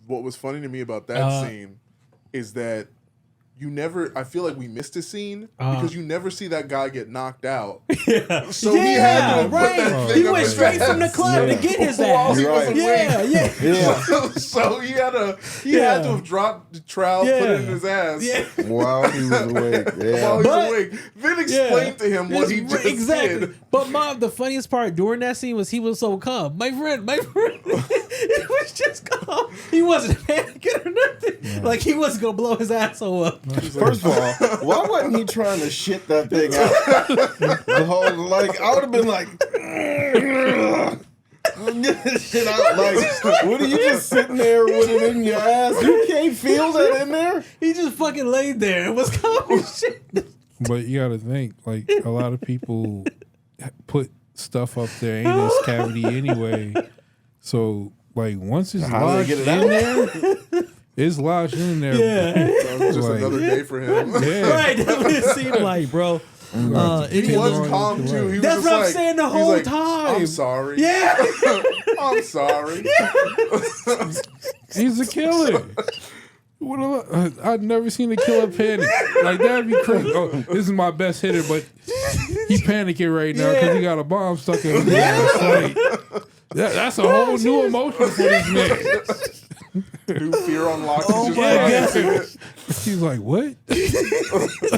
what was funny to me about that scene is that I feel like we missed a scene because you never see that guy get knocked out. Yeah. So he had to put that thing He went straight from the club to get his ass. So he had to have dropped the trowel, put it in his ass while he was awake. Then explain to him what he just did. But Mom, the funniest part during that scene was he was so calm. My friend, it was just calm. He wasn't panicking or nothing. Like he wasn't gonna blow his asshole up. First of all, why wasn't he trying to shit that thing out? The whole I would have been like, get this shit out. Like, what are you just sitting there with it in your ass? You can't feel that in there. He just fucking laid there and was calm as shit. But you got to think, like a lot of people put stuff up their anus cavity anyway. So like once it's lodged in there. It's lodged in there. Yeah. So it's just another day for him. Yeah. Right, that's what it seemed like, bro. He was calm too. He was that's what I'm saying the whole time. I'm sorry. Yeah. I'm sorry. He's a killer. I've never seen a killer panic. Like, that'd be crazy. Oh, this is my best hitter, but he panicking right now because he got a bomb stuck in his ass. Like, that's a whole new emotion for this man. New fear unlocked. Oh my God. He's like, what?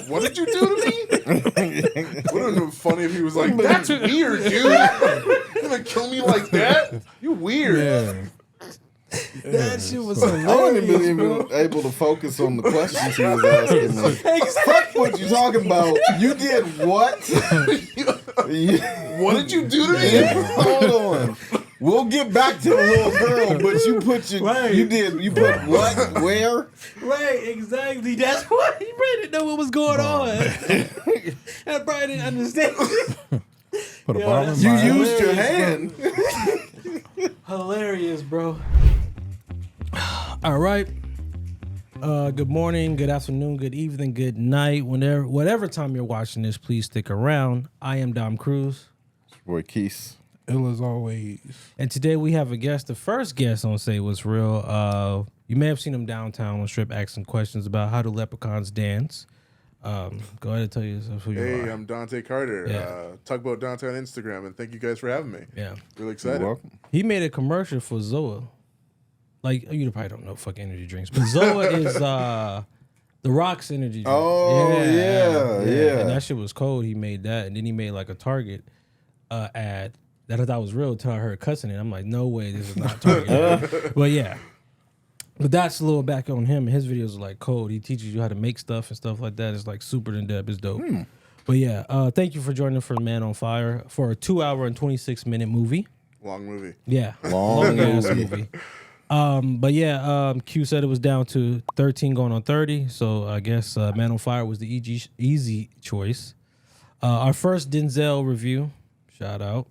What did you do to me? Would have been funny if he was like, that's weird, dude. You're gonna kill me like that? You weird. Yeah. That shit was hilarious. I wasn't even able to focus on the questions he was asking me. Fuck what you talking about. You did what? What did you do to me? Hold on. We'll get back to the little girl, but you put you put what, where? Right, exactly. That's why he probably didn't know what was going on. And probably didn't understand. Put a bomb in You my used your hand. Hilarious, bro. All right. Good morning, good afternoon, good evening, good night. Whatever time you're watching this, please stick around. I am Dom Cruz. Boy, Keith. Ill as always. And today we have a guest. The first guest on Say What's Real. You may have seen him downtown on Strip asking questions about how do leprechauns dance. Go ahead and tell yourself who you are. Hey, I'm Dante Carter. Tugboat Downtown Instagram, and thank you guys for having me. Yeah. Really excited. You're welcome. He made a commercial for Zoa. Like, you probably don't know fucking energy drinks, but Zoa is The Rock's energy drink. Oh, yeah. And that shit was cold. He made that, and then he made like a Target ad that I thought was real until I heard cussing it. I'm like, no way, this is not Target. But yeah. But that's a little back on him. His videos are like cold. He teaches you how to make stuff and stuff like that. It's like super in depth. It's dope. But yeah, thank you for joining for Man on Fire for a 2-hour and 26-minute movie. Long movie. Yeah. Long ass movie. But yeah, Q said it was down to 13 going on 30. So I guess Man on Fire was the easy choice. Our first Denzel review. Shout out.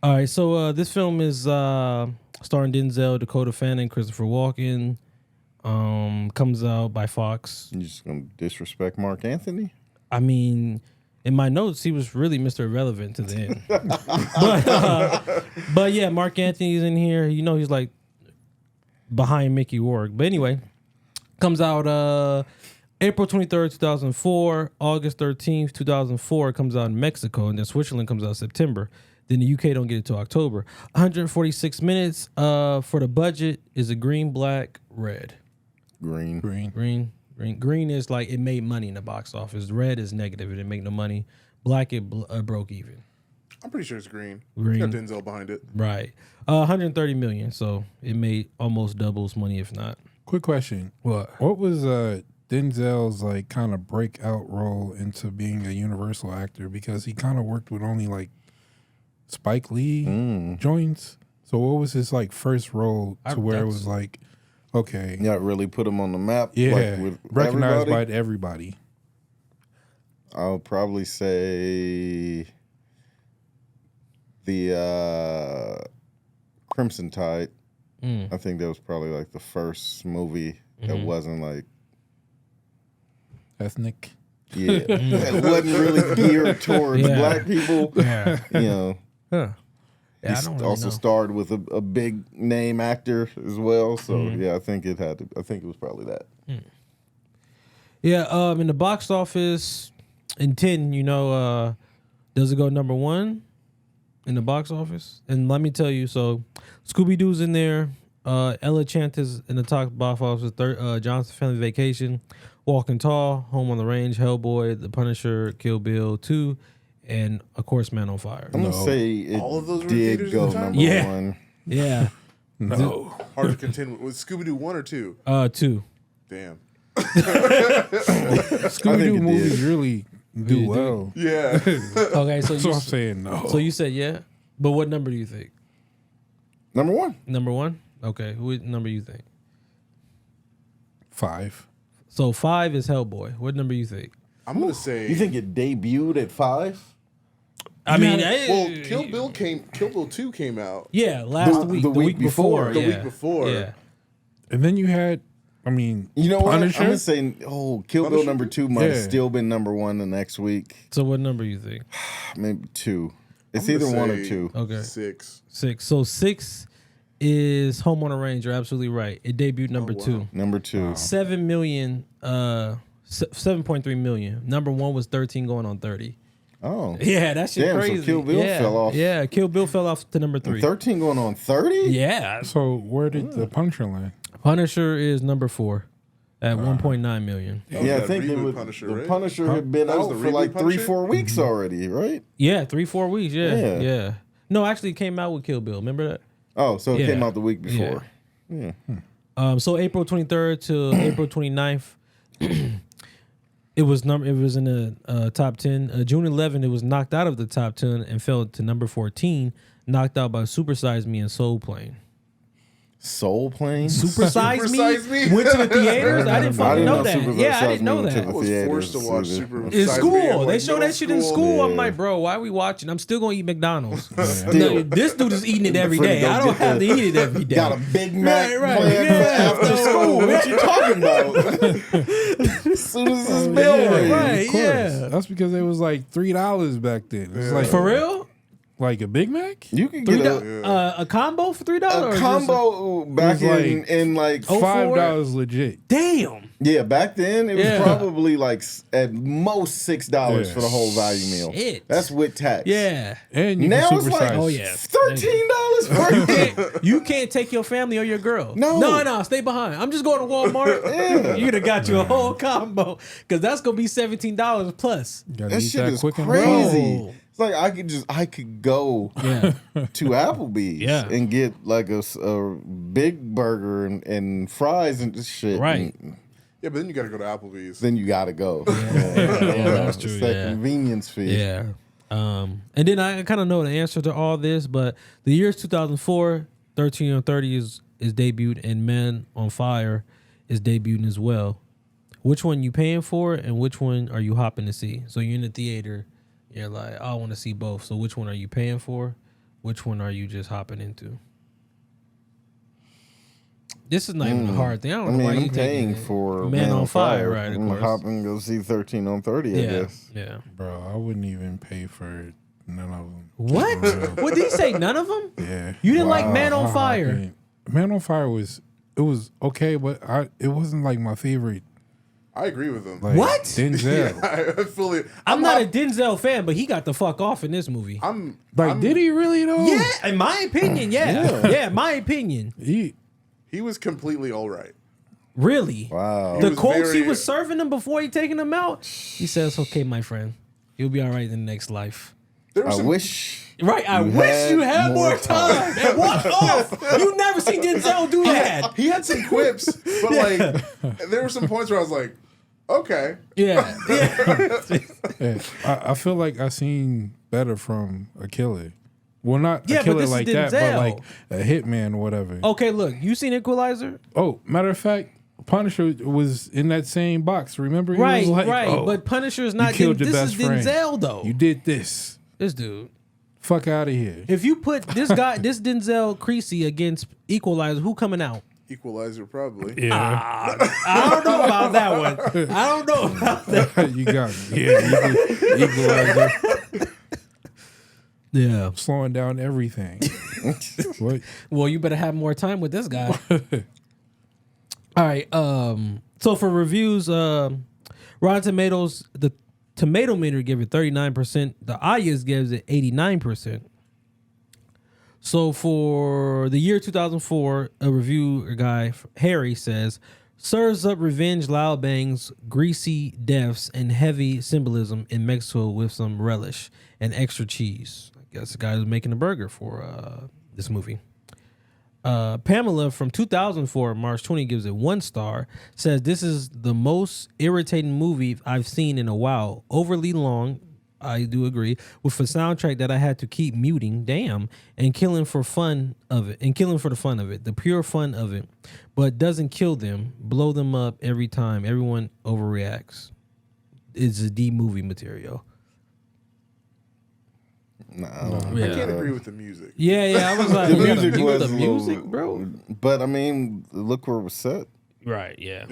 All right, so this film is starring Denzel, Dakota Fanning, Christopher Walken. Comes out by Fox. You just gonna disrespect Marc Anthony? I mean, in my notes, he was really Mr. Irrelevant to the end. But yeah, Marc Anthony's in here. You know, he's like behind Mickey Rourke. But anyway, comes out April 23rd, 2004. August 13th, 2004. It comes out in Mexico. And then Switzerland comes out September. Then the UK don't get it till October. 146 minutes. For the budget is a green, black, red. Green. Green is like it made money in the box office. Red is negative. It didn't make no money. Black, it broke even. I'm pretty sure it's green. Green. It's got Denzel behind it. Right. 130 million. So it made almost doubles money, if not. Quick question. What? What was Denzel's like kind of breakout role into being a Universal actor? Because he kind of worked with only like Spike Lee joints. So what was his like first role to where it was like, okay, Yeah, really put him on the map. yeah, like, with recognized everybody? by everybody. I'll probably say the Crimson Tide. I think that was probably like the first movie that wasn't like Ethnic. it wasn't really geared towards black people. Yeah. You know. Huh. Yeah, I He's don't really also know. starred with a big name actor as well. So yeah, I think it was probably that. Yeah, in the box office, in 10, does it go number 1 in the box office? And let me tell you, so Scooby-Doo's in there. Ella Chant is in the top box office. Johnson Family Vacation, Walking Tall, Home on the Range, Hellboy, The Punisher, Kill Bill 2, and of course Man on Fire. I'm gonna say it All of those were in did theaters go at the time? number Yeah. 1. Yeah, No. Hard to contend with Scooby-Doo 1 or 2. 2. Damn. Scooby-Doo it movies did. really do well. Yeah. Okay, so So I'm saying no. so you said yeah, but what number do you think? Number 1. Number 1. Okay, what number you think? 5. So 5 is Hellboy. What number you think? I'm gonna say. You think it debuted at 5? I mean, Well, Kill Bill 2 came out. yeah, last week, the week before, The yeah. week before. Yeah. And then you had, I mean, You know what? Punisher? I'm gonna say, Kill Bill Punisher? number 2 might have Yeah. still been number 1 the next week. So what number you think? Maybe 2. It's I'm either gonna 1 or say 2. Okay, 6. 6. So 6 is Home on the Range. You're absolutely right. It debuted number 2. Number 2. 7 million. 7.3 million. Number 1 was 13 going on 30. Oh. Yeah, that shit Damn, so crazy. Kill Bill yeah. fell off. Yeah, Kill Bill fell off to number 3. 13 going on 30? Yeah. so where did the Punisher land? Punisher is number 4 at 1.9 million. That was Yeah, I that think it reboot was, Punisher, the right? Punisher had been That was out the for like reboot Punisher? 3-4 weeks already, right? Yeah, 3-4 weeks. Yeah. Yeah. No, actually, it came out with Kill Bill. Remember that? Oh, so it Yeah. came out the week before. So April 23rd to April 29th, it was in the top 10. June 11th, it was knocked out of the top 10 and fell to number 14, knocked out by Super Size Me and Soul Plane. Soul Plane? Super Size Size Me Me? went to the theaters. I didn't fucking know that. Super Yeah, I Size didn't know Me went to that. the I was forced to theaters watch either. Super In Size Me school, like they show that middle shit in school. I'm Yeah. like, bro, why are we watching? I'm still gonna eat McDonald's. Still. No, this dude is eating it every Finna day. go I don't get have to the- eat it every day. Got a Big Mac Right, plan yeah. for after school. What you talking about? As soon as this bell Yeah, rings. right. of course. yeah. That's because it was like $3 back then. It's like For real? like a Big Mac? You can get A combo for $3? a combo back It was in like $5 legit. Damn. yeah, back then it was Yeah. probably like at most $6 Yeah. for the whole value meal. Shit. That's with tax. Yeah. And you Now can it's supersize. like Oh, yeah. $13 for it. You can't take your family or your girl. No. No, stay behind. I'm just going to Walmart. You'd have got you a whole combo because that's going to be $17 plus. You gotta That eat shit that is quick and crazy. roll. It's like I could go Yeah. to Applebee's Yeah. and get like a big burger and fries and shit. Right. And Yeah, but then you got to go to Applebee's. then you gotta go. that's true, It's that yeah. convenience fee. Yeah. And then I kind of know the answer to all this, but the year is 2004. 13 on 30 is debuted, and Man on Fire is debuting as well. Which one you paying for, and which one are you hopping to see? So you're in the theater, you're like, oh, I want to see both. So which one are you paying for? Which one are you just hopping into? This is not even a hard thing. I I don't know why mean, you I'm paying taking it. for Man on Fire, right? Of I'm course. hop and go see 13 on 30, I Yeah, guess. yeah. Bro, I wouldn't even pay for none of them. What? What did he say? None of them? Yeah. You didn't like Man on Fire? Man on Fire was okay, but it wasn't like my favorite. I agree with him. Like, What? Denzel. I fully. I'm not a Denzel fan, but he got the fuck off in this movie. Did he really though? Yeah, in my opinion, yeah. In my opinion. He was completely all right. Really? Wow. The was quotes he very- was serving them before he taking them out, he says, okay, my friend, you'll be all right in the next life. There was I some, wish. Right, I You wish had you had more more time. And walk off. You never seen Denzel do that. he had some quips, but like there were some points where I was like, okay. Yeah. Yeah, I feel like I seen better from a killer. Well, not Yeah, a but killer this is like that, but Denzel. like a hitman or whatever. Okay, look, you seen Equalizer? Oh, matter of fact, Punisher was in that same box. Remember, he Right, was like, right. oh, But Punisher is not. you killed your This best is friend. Denzel though. You did this. This dude. Fuck out of here. If you put this guy, this Denzel Creasy against Equalizer, who coming out? Equalizer probably. Yeah, I don't know about that one. I don't know about that. you got me. Yeah, Equalizer. Yeah. slowing down everything. What? Well, you better have more time with this guy. All right. So for reviews, Rotten Tomatoes, the Tomato Meter gave it 39%. The Ayas gives it 89%. So for the year 2004, a review guy, Harry, says, serves up revenge, loud bangs, greasy deaths, and heavy symbolism in Mexico with some relish and extra cheese. I guess the guy was making a burger for this movie. Pamela from 2004, March 20, gives it 1 star, says this is the most irritating movie I've seen in a while. Overly long, I do agree, with a soundtrack that I had to keep muting, and killing for fun of it, and killing for the fun of it, the pure fun of it, but doesn't kill them, blow them up every time. Everyone overreacts. It's a D movie material. No. I can't agree with the music. Yeah, I was like, The we gotta music deal with was the a music, little, bro. But I mean, look where it was set. Right, yeah.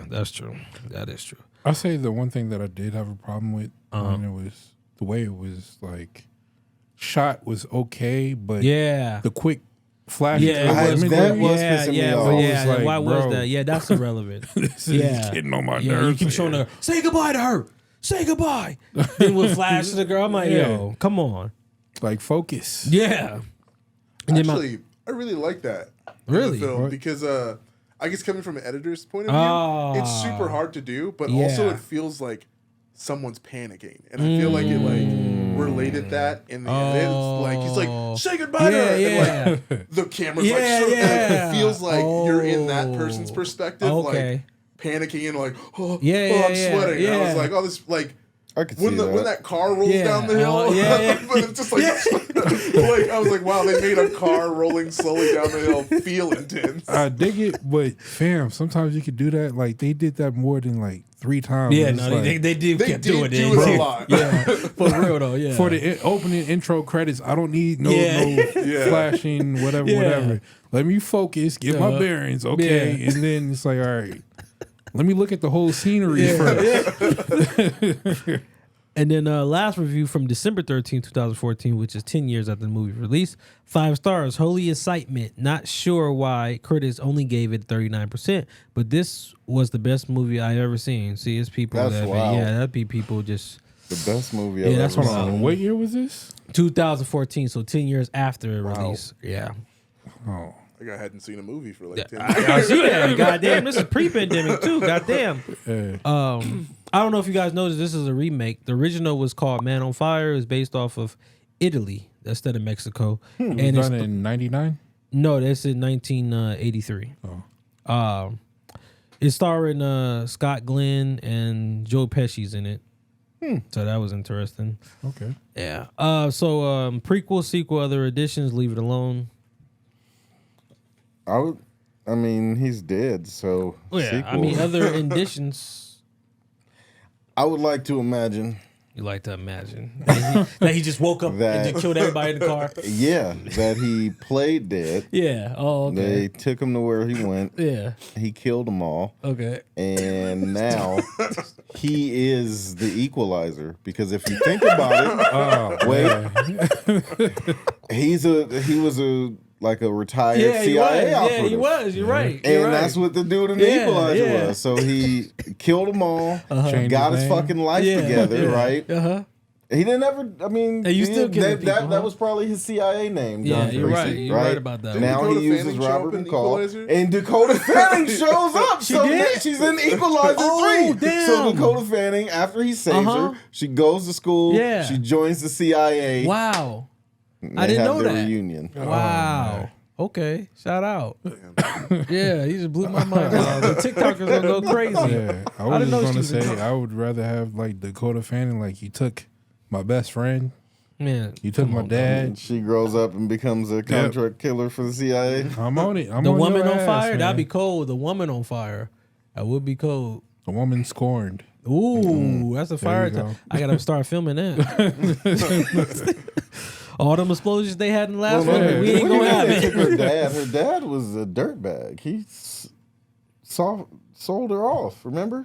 That's true. That is true. I say the one thing that I did have a problem with, and it was the way it was like shot was okay, but the quick flash. that was pissing me off. Like, why was bro, that? Yeah, that's irrelevant. This is getting on my nerves. You keep showing her, say goodbye to her. Say goodbye. Then we'll flash to the girl. I'm like, yo, come on. Like, focus. Yeah. And Actually, I really like that. Really? In the film because I guess coming from an editor's point of view, it's super hard to do, but also it feels like someone's panicking, and I feel like it related that in the edit. Like he's like, say goodbye to her, and like the camera's like, it feels like you're in that person's perspective, like panicking and like, I'm sweating. And I was like, this like. I could see when that car rolls down the hill, but it's just like, like I was like, wow, they made a car rolling slowly down the hill feel intense. I dig it, but fam, sometimes you could do that. Like they did that more than like 3 times. Yeah, no, like, they did do it a lot. Yeah, for real though. Yeah, for the opening intro credits, I don't need no flashing whatever. Let me focus, get my bearings, okay, and then it's like, all right. Let me look at the whole scenery first. And then last review from December 13, 2014, which is 10 years after the movie release. 5 stars, holy excitement. Not sure why critics only gave it 39%, but this was the best movie I ever seen. See, it's people that'd be people just... The best movie I've ever seen. What year was this? 2014, so 10 years after it released. Yeah. Oh. Like I hadn't seen a movie for like 10 years. I see that. Goddamn, this is pre-pandemic too. Goddamn. I don't know if you guys noticed, this is a remake. The original was called Man on Fire. It was based off of Italy instead of Mexico. And it was done in 99? No, that's in 1983. It's starring Scott Glenn and Joe Pesci's in it. So that was interesting. Okay. Yeah. So prequel, sequel, other editions, leave it alone. I mean, he's dead, so yeah. I mean, other editions. I would like to imagine. You like to imagine that he just woke up and just killed everybody in the car. Yeah, that he played dead. Yeah. Oh, okay. They took him to where he went. Yeah. He killed them all. Okay. And now he is the equalizer, because if you think about it, he was a retired CIA operative. Yeah, he was. You're right. And that's what the dude in the Equalizer was. So he killed them all, got his fucking life together, right? He didn't ever. I mean, that was probably his CIA name. John Creasy, you're right. You're right about that. Now Dakota he uses Fanning Robert in McCall, and Dakota Fanning shows up. She's in Equalizer 3. Damn. So Dakota Fanning, after he saves her, she goes to school. Yeah. She joins the CIA. Wow. I didn't know their that. reunion. Wow. Okay. Shout out. Yeah, he just blew my mind. The TikTokers gonna go crazy. Yeah, I was just gonna say I would rather have like Dakota Fanning. Like, you took my best friend. Man, you took my dad. And she grows up and becomes a contract killer for the CIA. I'm on it. The Woman on Fire. Man. That'd be cold. The Woman on Fire. That would be cold. The Woman Scorned. Ooh, that's a fire time. I gotta start filming that. All them explosions they had in the last one, we ain't gonna have it. Her dad was a dirtbag. He sold her off. Remember?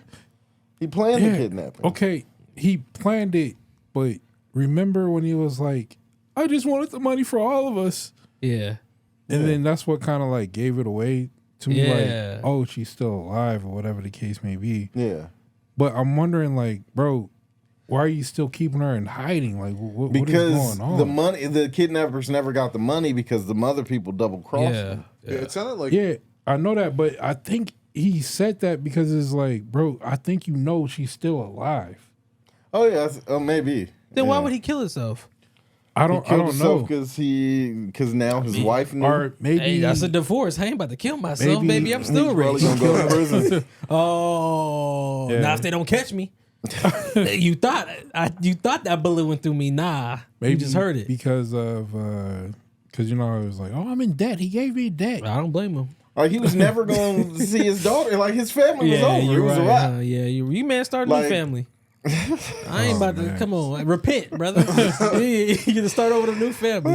He planned the kidnapping. Okay, he planned it, but remember when he was like, I just wanted the money for all of us. Yeah. And then that's what kind of like gave it away to me. Yeah. Like, oh, she's still alive or whatever the case may be. Yeah. But I'm wondering, like, bro, why are you still keeping her in hiding? Like, what is Because going on? the kidnappers never got the money because the mother people double crossed them. Yeah, it sounded like I know that, but I think he said that because it's like, bro, I think you know she's still alive. Oh yeah, maybe. Then why would he kill himself? I don't know because now his wife knew. Or maybe Hey, that's a divorce. I ain't about to kill myself, Maybe baby. I'm still Probably rich. gonna go to prison. Oh, Yeah. now if they don't catch me, you thought that bullet went through me. Nah, maybe you just heard it. because of because it was like, oh, I'm in debt. He gave me debt. I don't blame him. Like he was never going to see his daughter. Like his family was over. It was a wrap. Yeah, you man start a Like- new family. I ain't about to come on, repent, brother. You gonna start over with a new family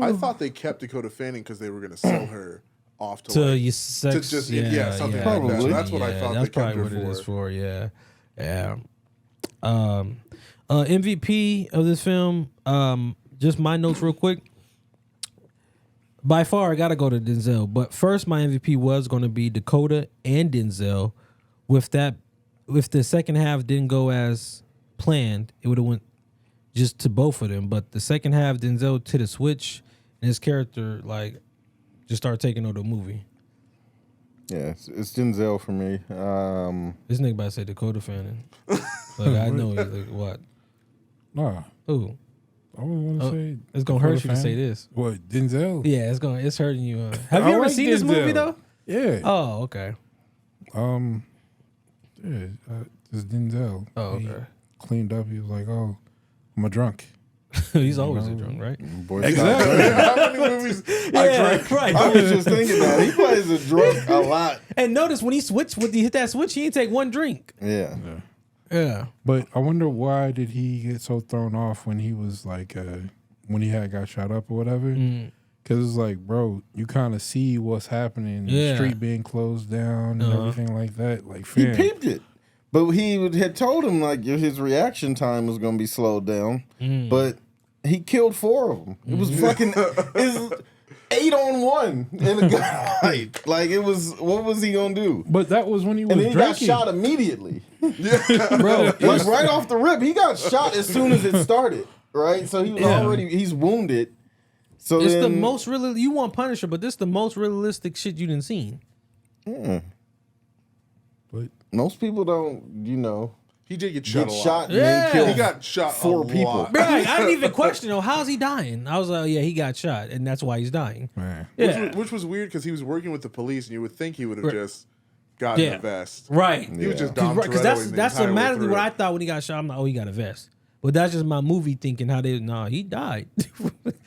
I thought they kept Dakota Fanning because they were going to sell her off to to like, your sex. to just something like that. Probably. So that's what I thought That's they kept probably her what it is for. for. Yeah. MVP of this film. Just my notes real quick. By far, I gotta go to Denzel, but first my MVP was going to be Dakota and Denzel. If the second half didn't go as planned, it would have went just to both of them. But the second half, Denzel to the switch, and his character like just started taking over the movie. Yeah, it's Denzel for me. This nigga about to say Dakota Fanning. Like I know he's like what? Nah, Ooh, I would want to say it's gonna hurt you to say Fanning. this. What, Denzel? Yeah, it's hurting you. Have you I ever like seen this movie Denzel. though? Yeah. Oh, okay. Yeah, it's Denzel. Oh, He okay. cleaned up. He was like, oh, I'm a drunk. He's always a drunk, right? Boy, Exactly. How many movies I drank? right. I was just thinking that he plays a drunk a lot. And notice when he hit that switch, he didn't take one drink. Yeah. Yeah. But I wonder why did he get so thrown off when he was like, when he got shot up or whatever? Because it's like, bro, you kind of see what's happening, Yeah. the street being closed down and everything like that. Like, He fam, peeped it. But he had told him like his reaction time was going to be slowed down. But he killed 4 of them. It was fucking it's 8 on 1 in a guy. Like it was. What was he gonna do? but that was when he was And then he drinking. got shot immediately. Bro, Like right off the rip, he got shot as soon as it started. Right, so he was he's wounded. So it's the then, most real. You want Punisher, but this is the most realistic shit you done seen. But most people don't. He did get shot Get a lot. shot and Yeah. then kill He got shot 4 a people. lot. Right, I didn't even question, how's he dying? I was like, yeah, he got shot, and that's why he's dying. man, Yeah. Which was weird because he was working with the police, and you would think he would have just gotten Yeah. a vest. Right. He was just Because Dom that's Torettoing the that's entire way automatically through what it. I thought when he got shot. I'm like, oh, he got a vest. But that's just my movie thinking how he died.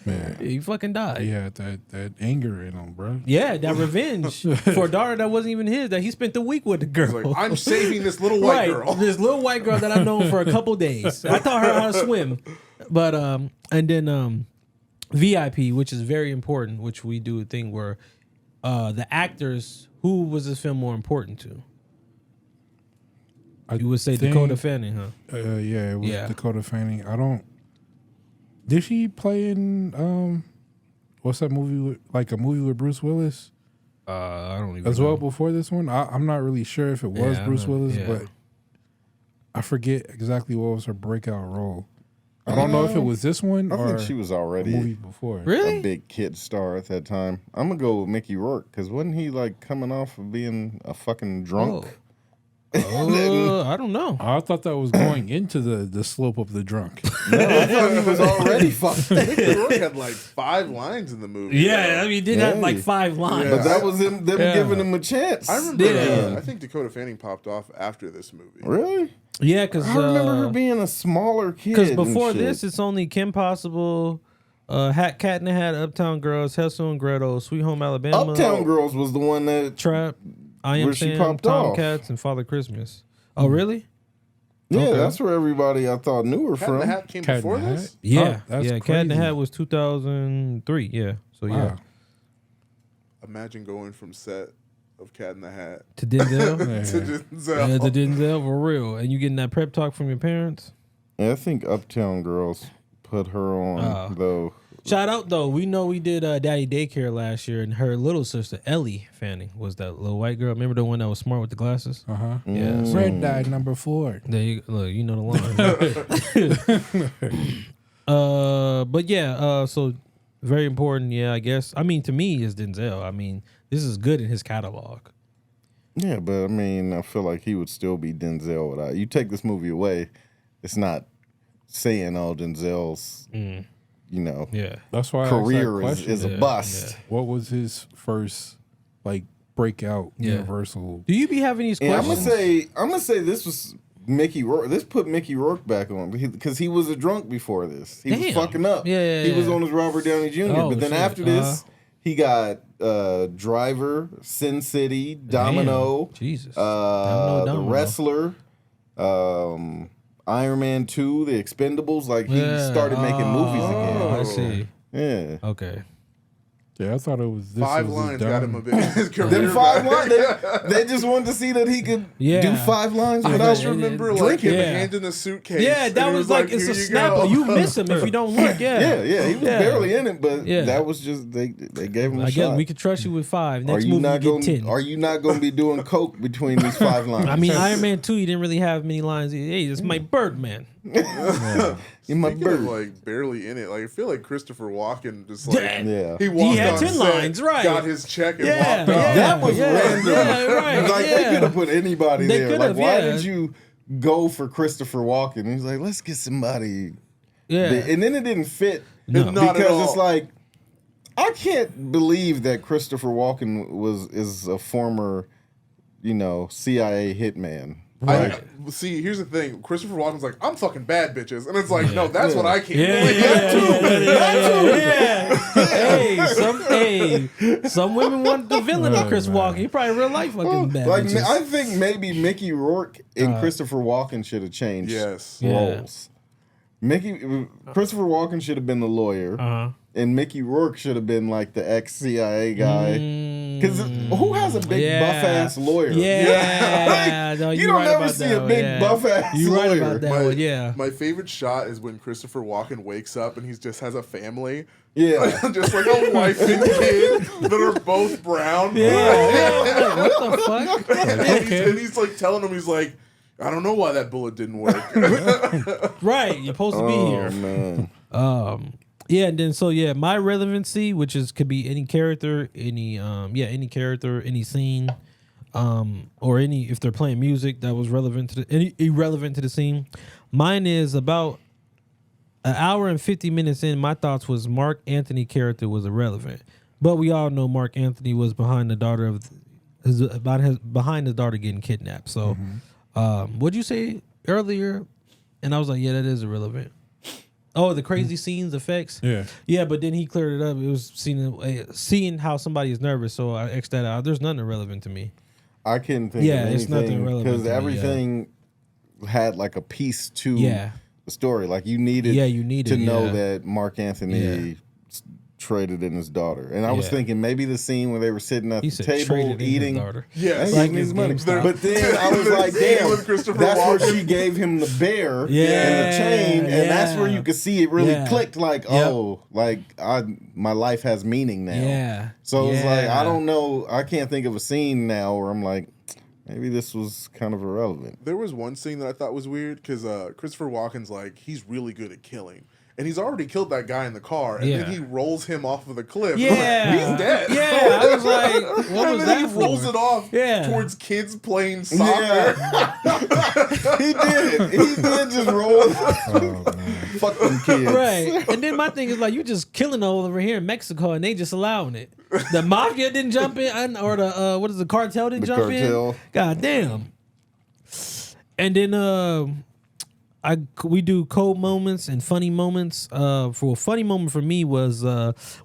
man, He fucking died. he had that anger in him, bro. Yeah, that revenge for a daughter that wasn't even his, that he spent the week with the girl. Like, I'm saving this little white girl. This little white girl that I've known for a couple days. I taught her how to swim. But and then VIP, which is very important, which we do a thing where the actors, who was this film more important to? You would say think- Dakota Fanning, huh? Yeah, it was Yeah. Dakota Fanning. Did she play in what's that movie with, like a movie with Bruce Willis I don't even as know. well before this one? I'm not really sure if it was Yeah, I Bruce know. Willis, Yeah. but I forget exactly what was her breakout role. I don't know if it was this one I or think she was a already movie before. Really? a big kid star at that time. I'm gonna go with Mickey Rourke because wasn't he like coming off of being a fucking drunk? I don't know. I thought that was going into the slope of the drunk. No, I thought he was already fucked. Mickey Rourke had like 5 lines in the movie. Yeah, I mean, he did have Hey. like 5 lines. But that was them Yeah. giving him a chance. I remember. Yeah. I think Dakota Fanning popped off after this movie. Really? Yeah, because I remember her being a smaller kid. and before shit. this, it's only Kim Possible, Cat in the Hat, Uptown Girls, Hessel and Gretel, Sweet Home Alabama, Uptown Girls was the one that. Trap, I Am where she Sam, popped off. Tomcats, and Father Christmas. Oh, really? Yeah, Okay. that's where everybody I thought knew her Cat in from. the Hat came Cat in before the Hat? this. Yeah, that's yeah. Cat in the crazy. Hat was 2003. Yeah, so yeah. Wow. Imagine going from set of Cat in the Hat To Denzel, to Denzel. to Denzel for real, and you getting that prep talk from your parents. Yeah, I think Uptown Girls put her on though. Shout out though. We know we did Daddy Daycare last year, and her little sister Ellie Fanning was that little white girl. Remember the one that was smart with the glasses? Yeah. So, Red dye number 4. there you look. You know the line. But yeah. So very important. Yeah, I guess. I mean, to me, is Denzel. I mean, this is good in his catalog. Yeah, but I mean, I feel like he would still be Denzel without. You take this movie away, it's not saying Denzel's. You know, That's why career is a bust. Yeah. What was his first like breakout Universal? Do you be having these And questions? I'm gonna say this was Mickey Rourke. This put Mickey Rourke back on because he was a drunk before this. He was fucking up. He was on his Robert Downey Jr. Oh, but then shit. after this, he got Driver, Sin City, Domino, Jesus, The Domino. Wrestler, Iron Man 2, The Expendables. Like he started making movies again. I see. Yeah. Okay. Yeah, I thought it was this 5 was lines his got him a done. bit in his career. Them 5 back. lines, they just wanted to see that he could do 5 lines I without just remember like him Yeah. handing the suitcase. Yeah, that and it was like it's "Here a you snapper. go." You miss him if you don't look. Yeah. Yeah, he was barely in it, but Yeah. that was just they gave him a I guess shot. we could trust you with 5. Next are you movie not you get 10. Are you not going to be doing coke between these 5 lines? I mean, Iron Man 2, he didn't really have many lines. Hey, this is my Birdman. in my Speaking of, bird. like barely in it, like I feel like Christopher Walken just like Yeah. he walked had on 10 set, lines, right. got his check and Yeah, walked off. yeah. That was yeah, random. Yeah, right. Like they could have put anybody They there. could Like have, why yeah. did you go for Christopher Walken? He's like, let's get somebody. Yeah. And then it didn't fit No. Not at because all. it's like I can't believe that Christopher Walken is a former, CIA hitman. See, here's the thing. Christopher Walken's like, I'm fucking bad bitches. And it's like, no, that's what I can't Yeah, do. Hey, some women want the villain of Chris Walken. He probably real life fucking bad. Like bitches. I think maybe Mickey Rourke and Christopher Walken should have changed Yes. roles. Christopher Walken should have been the lawyer, and Mickey Rourke should have been like the ex-CIA guy. Because who has a big buff ass lawyer? Yeah, no, you you're don't right never about see that a one, big yeah. buff ass You're lawyer. right about that one, yeah. My favorite shot is when Christopher Walken wakes up and he just has a family. Yeah. Just like a wife and kid that are both brown. Yeah. What the fuck? And he's like telling him, he's like, I don't know why that bullet didn't work. Right, you're supposed to be here. Man. Yeah, and then my relevancy, which could be any character, any scene, or any if they're playing music that was relevant to irrelevant to the scene. Mine is about an hour and 50 minutes in. My thoughts was Marc Anthony character was irrelevant, but we all know Marc Anthony was behind the daughter behind his daughter getting kidnapped. So, what'd you say earlier? And I was like, yeah, that is irrelevant. Oh, the crazy scenes, effects. Yeah, but then he cleared it up. It was seeing how somebody is nervous. So I X'd that out. There's nothing irrelevant to me. I couldn't think of anything. It's nothing relevant because to me, everything had like a piece to the story. Like you needed, to know that Marc Anthony traded in his daughter. And I was thinking maybe the scene where they were sitting at the table eating. Yes. Like his money. But then I was like, damn, that's where she gave him the bear and the chain. And that's where you could see it really clicked. Like, my life has meaning now. Yeah. So it's like, I don't know. I can't think of a scene now where I'm like, maybe this was kind of irrelevant. There was one scene that I thought was weird because Christopher Walken's like, he's really good at killing. And he's already killed that guy in the car, and then he rolls him off of the cliff. Yeah, he's dead. Yeah, I was like, what and was then that he rolls for? it off towards kids playing soccer. He did just roll. Fuck them kids. Right. And then my thing is like, you just killing all over here in Mexico, and they just allowing it. The mafia didn't jump in, or the cartel didn't jump in. God damn. And then we do cold moments and funny moments. For a funny moment for me was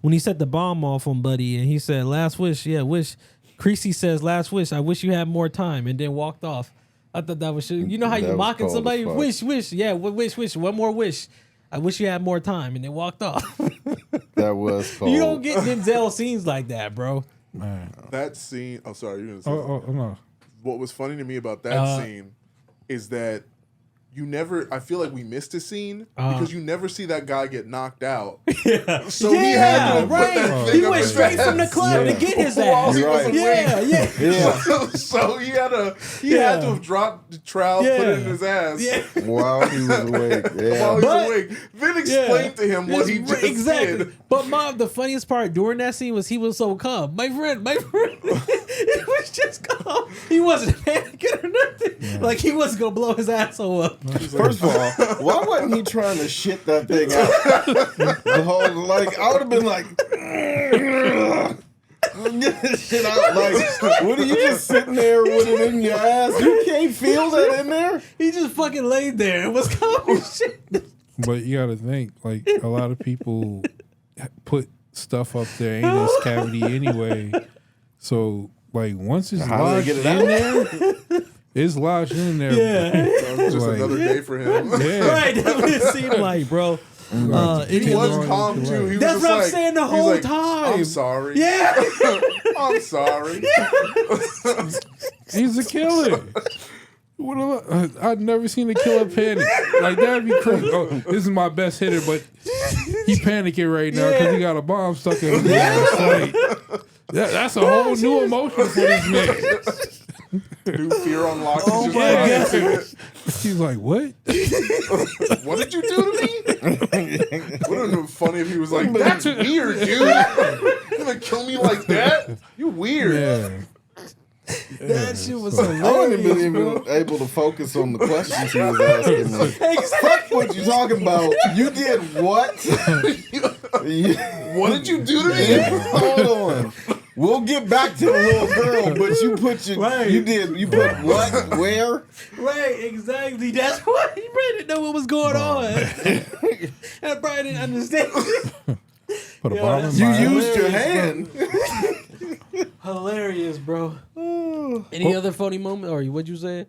when he set the bomb off on Buddy and he said, "Last wish, wish." Creasy says, "Last wish. I wish you had more time," and then walked off. I thought that was you know how you mocking somebody? Wish, wish, wish, one more wish. I wish you had more time, and then walked off. That was cold. You don't get Denzel scenes like that, bro. Man. That scene. Oh, sorry. You're gonna say No. what was funny to me about that scene is that I feel like we missed a scene because you never see that guy get knocked out. Yeah. So he had to put that thing He went straight from the club to get his ass. Yeah. So he had to have dropped the trowel, put it in his ass while he was awake. Then explain to him what he just did. But Mom, the funniest part during that scene was he was so calm. My friend, it was just calm. He wasn't panicking or nothing. Like he wasn't gonna blow his asshole up. First of all, why wasn't he trying to shit that thing out? The whole like I would have been like, get this shit out. Like, what are you just sitting there with it in your ass? You can't feel that in there. He just fucking laid there and was calm as shit. But you got to think, like a lot of people put stuff up their anus cavity anyway. So like once it's lodged in there. It's lodged in there. Yeah. So it's just another day for him. Yeah. Right, that's what it seemed like, bro. He was calm too. He was that's just what I'm saying the whole time. I'm sorry. Yeah. I'm sorry. He's a killer. I've never seen a killer panic. Like, that'd be crazy. Oh, this is my best hitter, but he panicking right now because he got a bomb stuck in his ass. Like, that's a whole new emotion for this nigga. New fear unlocked. Oh my God. He's like, what? What did you do to me? Would have been funny if he was like, that's weird, dude. You're gonna kill me like that? You weird. Yeah. That shit was hilarious. I wasn't even able to focus on the questions he was asking me. Fuck what you talking about. You did what? What did you do to me? Hold on. We'll get back to the little girl, but you put you put what? Where? Right, exactly. That's why he probably didn't know what was going on. And probably didn't understand. Put a bomb in You my used your hand. Hilarious, bro. Any other funny moment? Or what'd you say?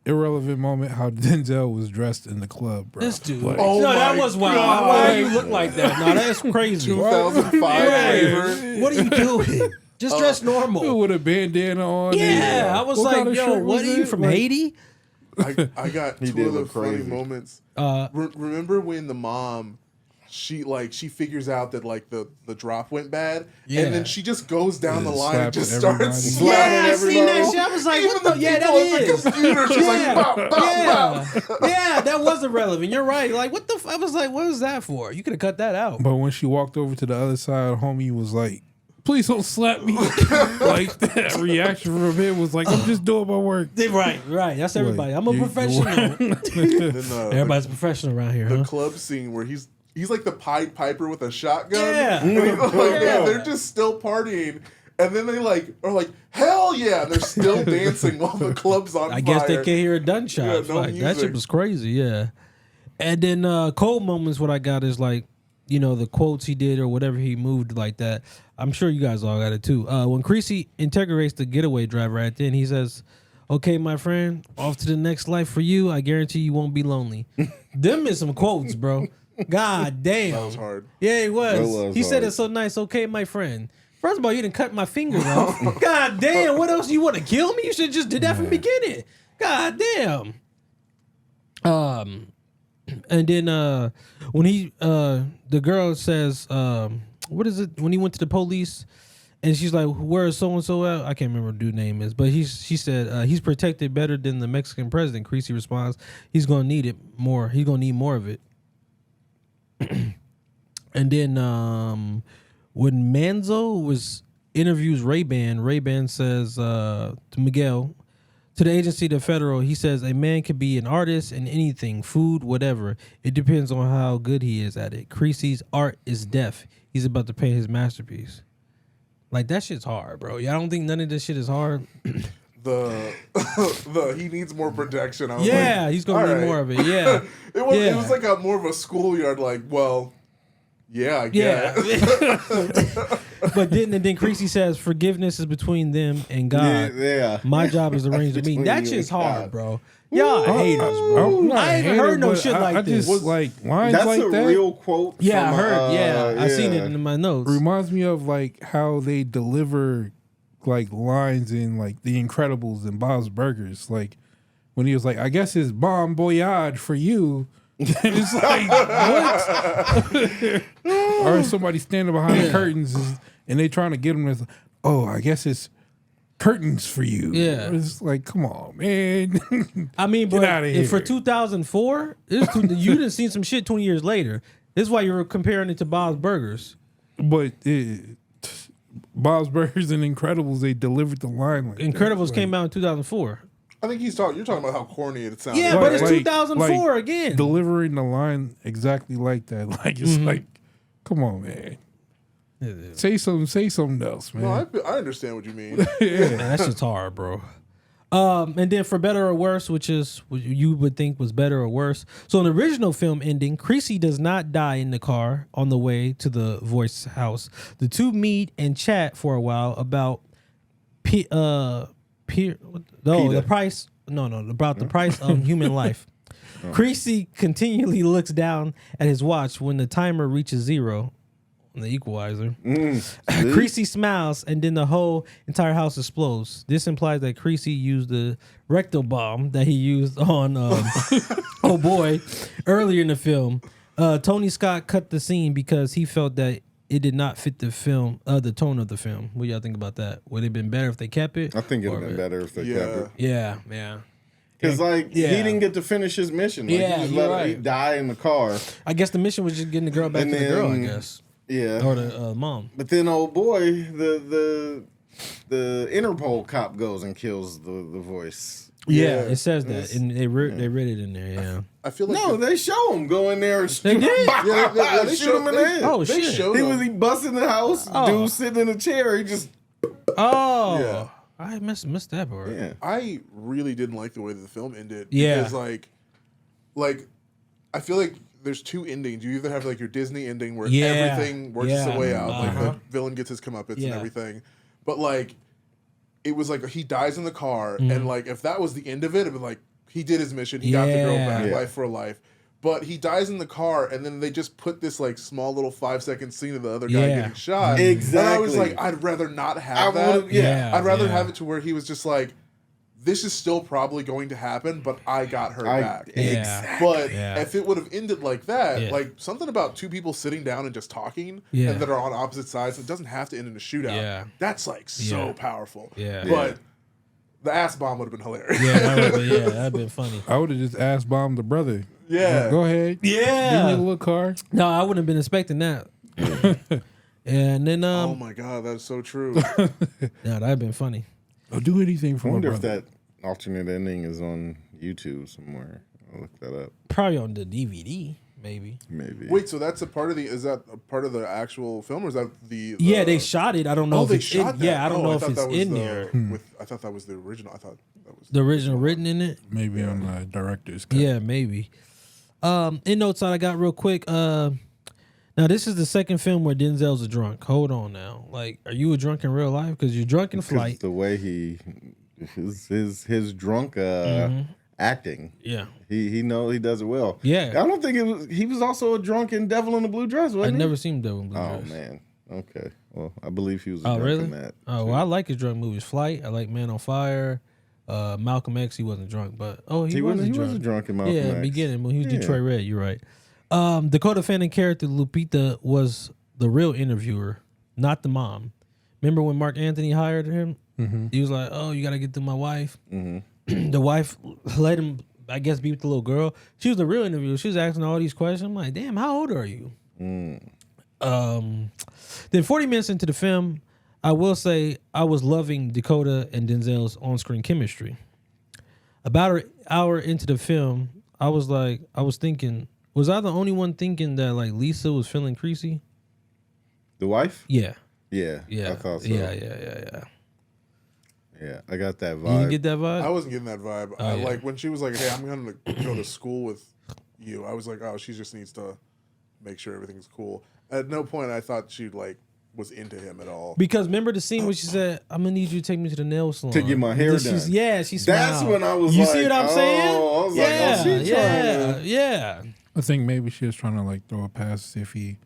Irrelevant moment, how Denzel was dressed in the club, bro. This dude. Like, Oh no, that my was wild. God. Why you look like that? No, that's crazy. 2005 flavor. What are you doing? Just dress normal. with a bandana on. Yeah, I was like, kind of yo, shirt what was are you it? from Like, Haiti? I got He two did other look funny crazy. moments. Remember when the mom, she figures out that like the drop went bad, and then she just goes down the line and just starts slapping I everybody. seen that shit. I was like, Even what the the? Yeah, that people at the is. computer, she's like, bop, bop, bop. Yeah, that was irrelevant. You're right. Like, what the? I was like, what was that for? You could have cut that out. But when she walked over to the other side, homie was like, please don't slap me. Like, that reaction from him was like, I'm just doing my work. Right. That's everybody. I'm a you- professional. Then, Everybody's a professional around here, the huh? club scene where he's like the Pied Piper with a shotgun. Yeah. And he's like, they're just still partying. And then they are like, hell yeah. And they're still dancing while the club's on fire. I guess they can't hear a gunshot. Yeah, no Like, that music. shit was crazy, yeah. And then cold moments, what I got is like, you know, the quotes he did or whatever he moved like that. I'm sure you guys all got it too. When Creasy integrates the getaway driver at the end, he says, okay, my friend, off to the next life for you. I guarantee you won't be lonely. Them is some quotes, bro. God damn. That was hard. Yeah, he was. That was He said hard. it so nice. Okay, my friend. First of all, you didn't cut my fingers off. God damn. What else? You want to kill me? You should just did that from the beginning. God damn. And then when he the girl says what is it when he went to the police and she's like, where is so and so at? I can't remember what the dude's name is, but she said he's protected better than the Mexican president. Creasy responds, he's gonna need it more. He's gonna need more of it. And then when Manzo was interviews Ray-Ban says to Miguel, to the agency, the federal, he says a man could be an artist in anything, food, whatever. It depends on how good he is at it. Creasy's art is deaf. He's about to paint his masterpiece. Like, that shit's hard, bro. Y'all don't think none of this shit is hard? The he needs more protection. I was Yeah, like, he's gonna all need right. more of it. Yeah. It was like a more of a schoolyard, like, well, yeah, I get it. But then Creasy says forgiveness is between them and God. Yeah. My job is to arrange the meeting. Between That you shit's and hard, God. bro. Y'all haters, bro. I'm not I a ain't hater, heard no but shit like I this. just like lines That's like a that. real quote. Yeah, I from, heard. Yeah, I seen it yeah. in my notes. Reminds me of like how they deliver like lines in like The Incredibles and Bob's Burgers. Like when he was like, I guess it's bon voyage for you. And it's like, what? Or somebody standing behind the curtains and they trying to get him to, oh, I guess it's curtains for you. Yeah. It's like, come on, man. I mean, Get but outta here. for 2004, you done seen some shit 20 years later. This is why you were comparing it to Bob's Burgers. But Bob's Burgers and Incredibles, they delivered the line like Incredibles that. came out in 2004. I think you're talking about how corny it sounds. Yeah, right? but it's Like- 2004 like again. delivering the line exactly like that. Like, it's like, come on, man. Say something else, man. No, I understand what you mean. Man, that shit's hard, bro. And then for better or worse, which is what you would think was better or worse. So in the original film ending, Creasy does not die in the car on the way to the voice house. The two meet and chat for a while about the price. No, about the price of human life. Creasy continually looks down at his watch when the timer reaches 0. The equalizer. Creasy smiles, and then the whole entire house explodes. This implies that Creasy used the rectal bomb that he used on oh boy earlier in the film. Tony Scott cut the scene because he felt that it did not fit the film, the tone of the film. What do y'all think about that? Would it have been better if they kept it? I think it'd have been better if they kept it. Yeah. Because, he Yeah. didn't get to finish his mission. Like, Yeah, he just you're let right. he die in the car. I guess the mission was just getting the girl back And to the girl, I then- guess. Yeah. Or the mom. But then, oh boy, the Interpol cop goes and kills the voice. Yeah, it says that. And they read it in there, yeah. I feel like No, they show him go in there and They did? they shoot him in the head. Oh, they shit. showed He him. was busting the house. Oh. Dude sitting in a chair. He just Oh. Yeah. I missed that part. yeah. I really didn't like the way that the film ended. Yeah. Because like I feel like there's two endings. You either have like your Disney ending where Yeah. everything works its Yeah. way out, like Uh-huh. the villain gets his comeuppance Yeah. and everything. But like it was like he dies in the car, Mm-hmm. and like if that was the end of it, it'd be like he did his mission, he got the girl Yeah. back, Yeah. life for life. But he dies in the car, and then they just put this like small little 5-second scene of the other guy Yeah. getting shot. Exactly. And I was like, I'd rather not have I that. would've- yeah. I'd rather Yeah. have it to where he was just like, this is still probably going to happen, but I got her back. Yeah. But Yeah. if it would have ended like that, Yeah. like something about two people sitting down and just talking, Yeah. and that are on opposite sides, it doesn't have to end in a shootout. Yeah. That's like so Yeah. powerful. Yeah. But the ass bomb would have been hilarious. Yeah, that'd been funny. I would have just asked Bomb the brother. Yeah. Go ahead. Give me Yeah. a little car. No, I wouldn't have been expecting that. And then Oh my god, that's so true. that'd have been funny. I'll do anything I for my wonder if brother. that alternate ending is on YouTube somewhere. I'll look that up. Probably on the DVD, maybe. Maybe. Wait, so that's a part of the? Is that a part of the actual film, or is that the? Yeah, they shot it. I don't know Oh, if they it's shot in, that. yeah, I don't know if thought it's that was in the- there. I thought that was the original. I thought that was The original written in it. Maybe on the director's cut. Yeah, maybe. In notes that I got real quick. Now this is the second film where Denzel's a drunk. Hold on now. Like, are you a drunk in real life? Because you're drunk in 'Cause flight. the way his drunk acting. Yeah. He does it well. Yeah. I don't think it was. He was also a drunk in Devil in the Blue Dress, I wasn't he? never seen Devil in Blue Oh Dress. man. Okay. Well, I believe he was a Oh, drunk really? in that. Oh, well, I like his drunk movies. Flight. I like Man on Fire. Malcolm X. He wasn't drunk, but He was was a drunk in Malcolm Yeah, X. beginning when he was Yeah. Detroit Red. You're right. Dakota Fanning character Lupita was the real interviewer, not the mom. Remember when Marc Anthony hired him? Mm-hmm. He was like, "Oh, you got to get through my wife." Mm-hmm. The wife let him, I guess, be with the little girl. She was the real interviewer. She was asking all these questions. I'm like, "Damn, how old are you?" Then 40 minutes into the film, I will say I was loving Dakota and Denzel's on-screen chemistry. About an hour into the film, I was thinking, was I the only one thinking that like Lisa was feeling Creasy? The wife? Yeah. Yeah. Yeah. I thought so. Yeah. Yeah, I got that You vibe. didn't get that vibe? I wasn't getting that vibe. Oh, yeah. Like when she was like, "Hey, I'm going to go to school with you," I was like, "Oh, she just needs to make sure everything's cool." At no point I thought she like was into him at all. Because remember the scene where she said, "I'm gonna need you to take me to the nail salon To get my hair And then done. Yeah, she smiled. That's when I was you like, see what I'm saying? oh, I was like, oh, yeah, she trying to- yeah. I think maybe she was trying to like throw a pass if he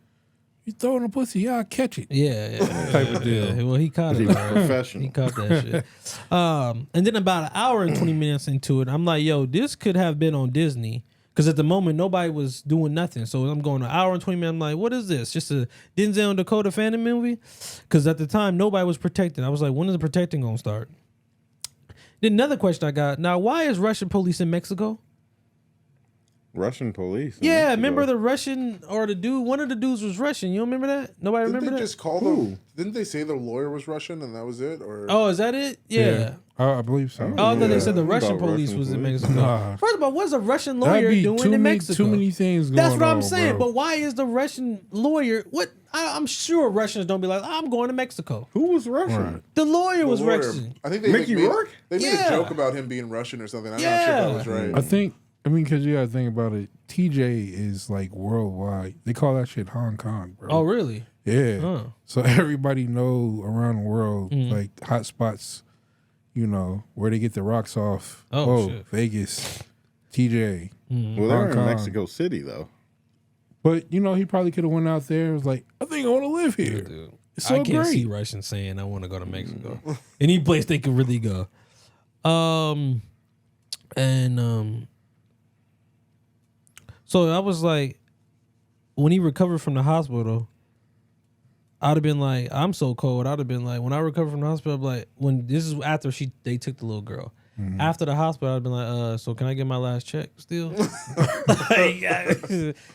You throwing a pussy, I'll catch it. Yeah. Type of deal. Well, he caught it. He was professional. He caught that shit. And then about an hour and 20 minutes into it, I'm like, yo, this could have been on Disney. Because at the moment, nobody was doing nothing. So I'm going an hour and 20 minutes. I'm like, what is this? Just a Denzel and Dakota Fanning movie? Because at the time, nobody was protecting. I was like, when is the protecting going to start? Then another question I got. Now, why is Russian police in Mexico? Russian police. Yeah, remember the Russian or the dude? One of the dudes was Russian. You don't remember that? Nobody Didn't remember they that? just call them? Didn't they say the lawyer was Russian and that was it? Or Oh, is that it? Yeah. I believe so. Oh, I thought they said the About Russian police Russian was in police. Mexico. Nah. First of all, what's a Russian That'd lawyer be doing in Mexico? Too many things going That's what I'm on, saying. bro. But why is the Russian lawyer? What? I'm sure Russians don't be like, I'm going to Mexico. Who was Russian? Right. The lawyer was lawyer. Russian. I think they Mickey made, Rourke? They made Yeah. a joke about him being Russian or something. I'm not sure if Yeah. that was right. I mean, because you got to think about it. TJ is like worldwide. They call that shit Hong Kong, bro. Oh, really? Yeah. Huh. So everybody know around the world, like hot spots, you know, where they get the rocks off. Oh, shit. Vegas, TJ. Well, they're Hong in Kong. Mexico City, though. But, you know, he probably could have went out there and was like, I think I want to live here. Dude, It's so I can't great. see Russians saying I want to go to Mexico. Any place they could really go. So I was like, when he recovered from the hospital, I'd have been like, I'm so cold. I'd have been like, when I recovered from the hospital, I'd be like, when this is after they took the little girl. After the hospital, I'd been like, so can I get my last check still? Like,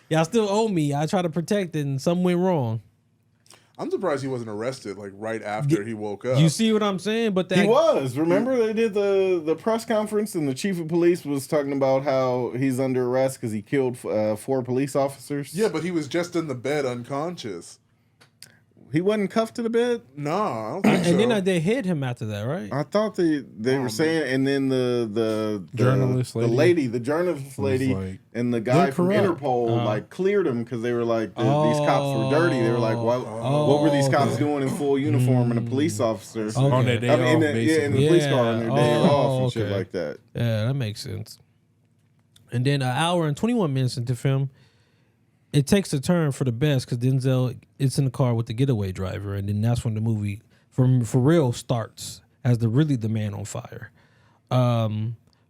y'all still owe me. I tried to protect it and something went wrong. I'm surprised he wasn't arrested like right after he woke up. You see what I'm saying? But that He was. Remember they did the press conference and the chief of police was talking about how he's under arrest because he killed 4 police officers? Yeah, but he was just in the bed unconscious. He wasn't cuffed to the bed? No, I don't think so. and then they hit him after that, right? I thought they were saying, and then the Journalist lady. the journalist lady, like, and the guy "You're from corrupt." Interpol like cleared him because they were like, these cops were dirty. They were like, what were these cops doing in full uniform and a police officer On their day off, in the basically. police car on their day off and shit okay. like that. Yeah, that makes sense. And then an hour and 21 minutes into film, it takes a turn for the best because Denzel, it's in the car with the getaway driver, and then that's when the movie for real starts as the man on fire.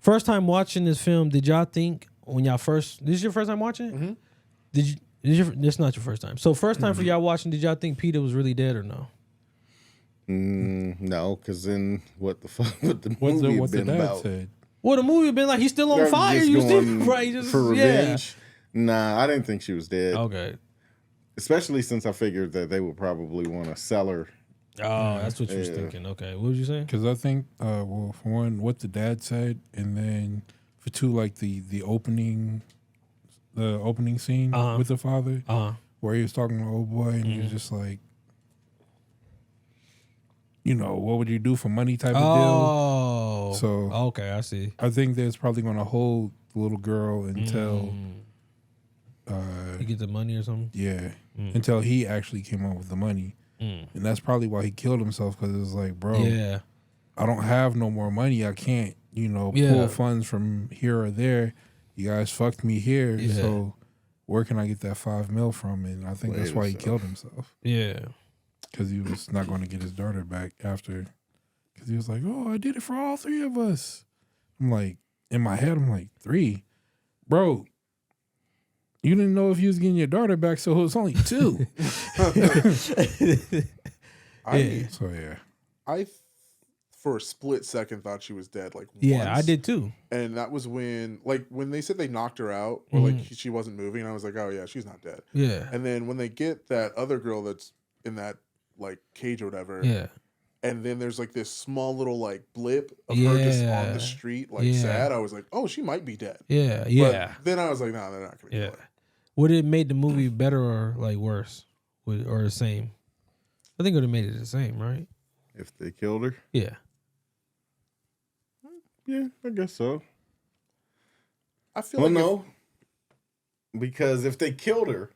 First time watching this film, did y'all think when y'all first? This is your first time watching it? Mm-hmm. This not your first time. So first time for y'all watching, did y'all think Pita was really dead or no? No, because then what the fuck would the What movie the have been dad about? said. Well, the movie been like he's still on They're fire. just You still going right? Just, for revenge. Nah, I didn't think she was dead. Okay. Especially since I figured that they would probably want to sell her. Oh, that's what you was thinking. Okay, what was you saying? Because I think, well, for one, what the dad said, and then for two, like the opening scene with the father, where he was talking to the old boy, and he was just like, you know, what would you do for money type of deal. So okay, I see. I think that's probably going to hold the little girl until, You get the money or something. until he actually came up with the money. And that's probably why he killed himself, because it was like, bro, I don't have no more money. I can't, you know, pull funds from here or there. You guys fucked me here, so where can I get that $5 million from? And I think that's why he killed himself. Yeah, because he was not going to get his daughter back after. Because he was like, "Oh, I did it for all 3 of us." I'm like, in my head, I'm like, 3, bro. You didn't know if you was getting your daughter back, so it was only 2. I for a split second thought she was dead. Like yeah, once. I did too. And that was when they said they knocked her out, or like she wasn't moving. And I was like, oh yeah, she's not dead. Yeah. And then when they get that other girl that's in that like cage or whatever. Yeah. And then there's like this small little like blip of her just on the street, like sad. I was like, oh, she might be dead. Yeah, yeah. But then I was like, no, they're not gonna kill her. Would it made the movie better or like worse, or the same? I think it would have made it the same, right? If they killed her? Yeah. Yeah, I guess so. I feel no. Because if they killed her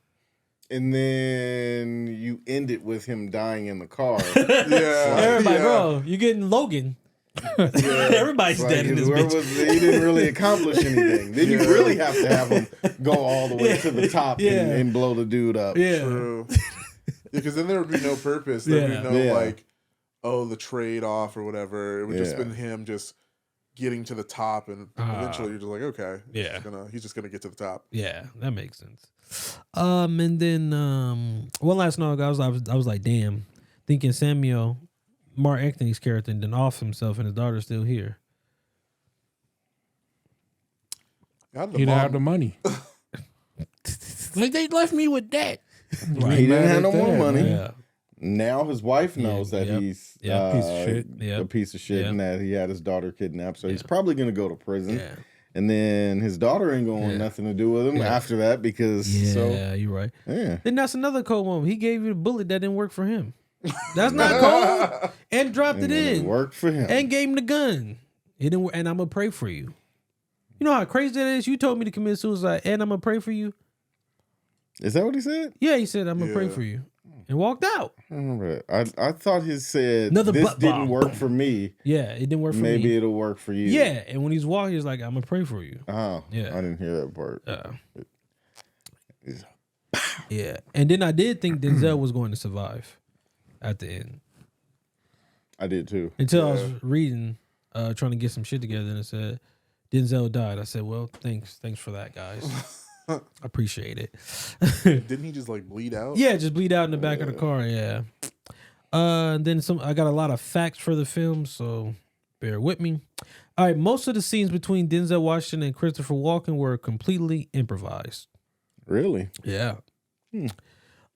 and then you end it with him dying in the car. Everybody, bro, you're getting Logan. Everybody's dead in this bitch. He didn't really accomplish anything. Then you really have to have him go all the way to the top and blow the dude up. True. Because then there would be no purpose. There would be no like, oh, the trade off or whatever. It would just been him just getting to the top, and eventually you're just like, okay, he's just gonna get to the top. Yeah, that makes sense. And then one last note, I was like, damn, thinking Samuel, Marc Anthony's character, and then off himself, and his daughter's still here. He didn't have the money. Like they left me with that. He didn't have no more money. Yeah. Now his wife knows that he's piece of shit. a piece of shit, and that he had his daughter kidnapped. So he's probably gonna go to prison. Yeah. And then his daughter ain't going to want nothing to do with him after that because you're right. Yeah. Then that's another cold moment. He gave you the bullet that didn't work for him. That's not cold. And dropped it in. Worked for him. And gave him the gun. It didn't. And I'm gonna pray for you. You know how crazy that is? You told me to commit suicide, and I'm gonna pray for you. Is that what he said? Yeah, he said, I'm gonna pray for you. And walked out. I remember that. I thought he said, this didn't work for me. Yeah, it didn't work for me. Maybe it'll work for you. Yeah, and when he's walking, he's like, I'm going to pray for you. Oh, yeah. I didn't hear that part. Yeah, and then I did think Denzel was going to survive at the end. I did too. Until I was reading, trying to get some shit together, and it said, Denzel died. I said, well, thanks for that, guys. I appreciate it. Didn't he just like bleed out? Yeah, just bleed out in the back of the car. Yeah. And then I got a lot of facts for the film, so bear with me. All right, most of the scenes between Denzel Washington and Christopher Walken were completely improvised. Really? Yeah.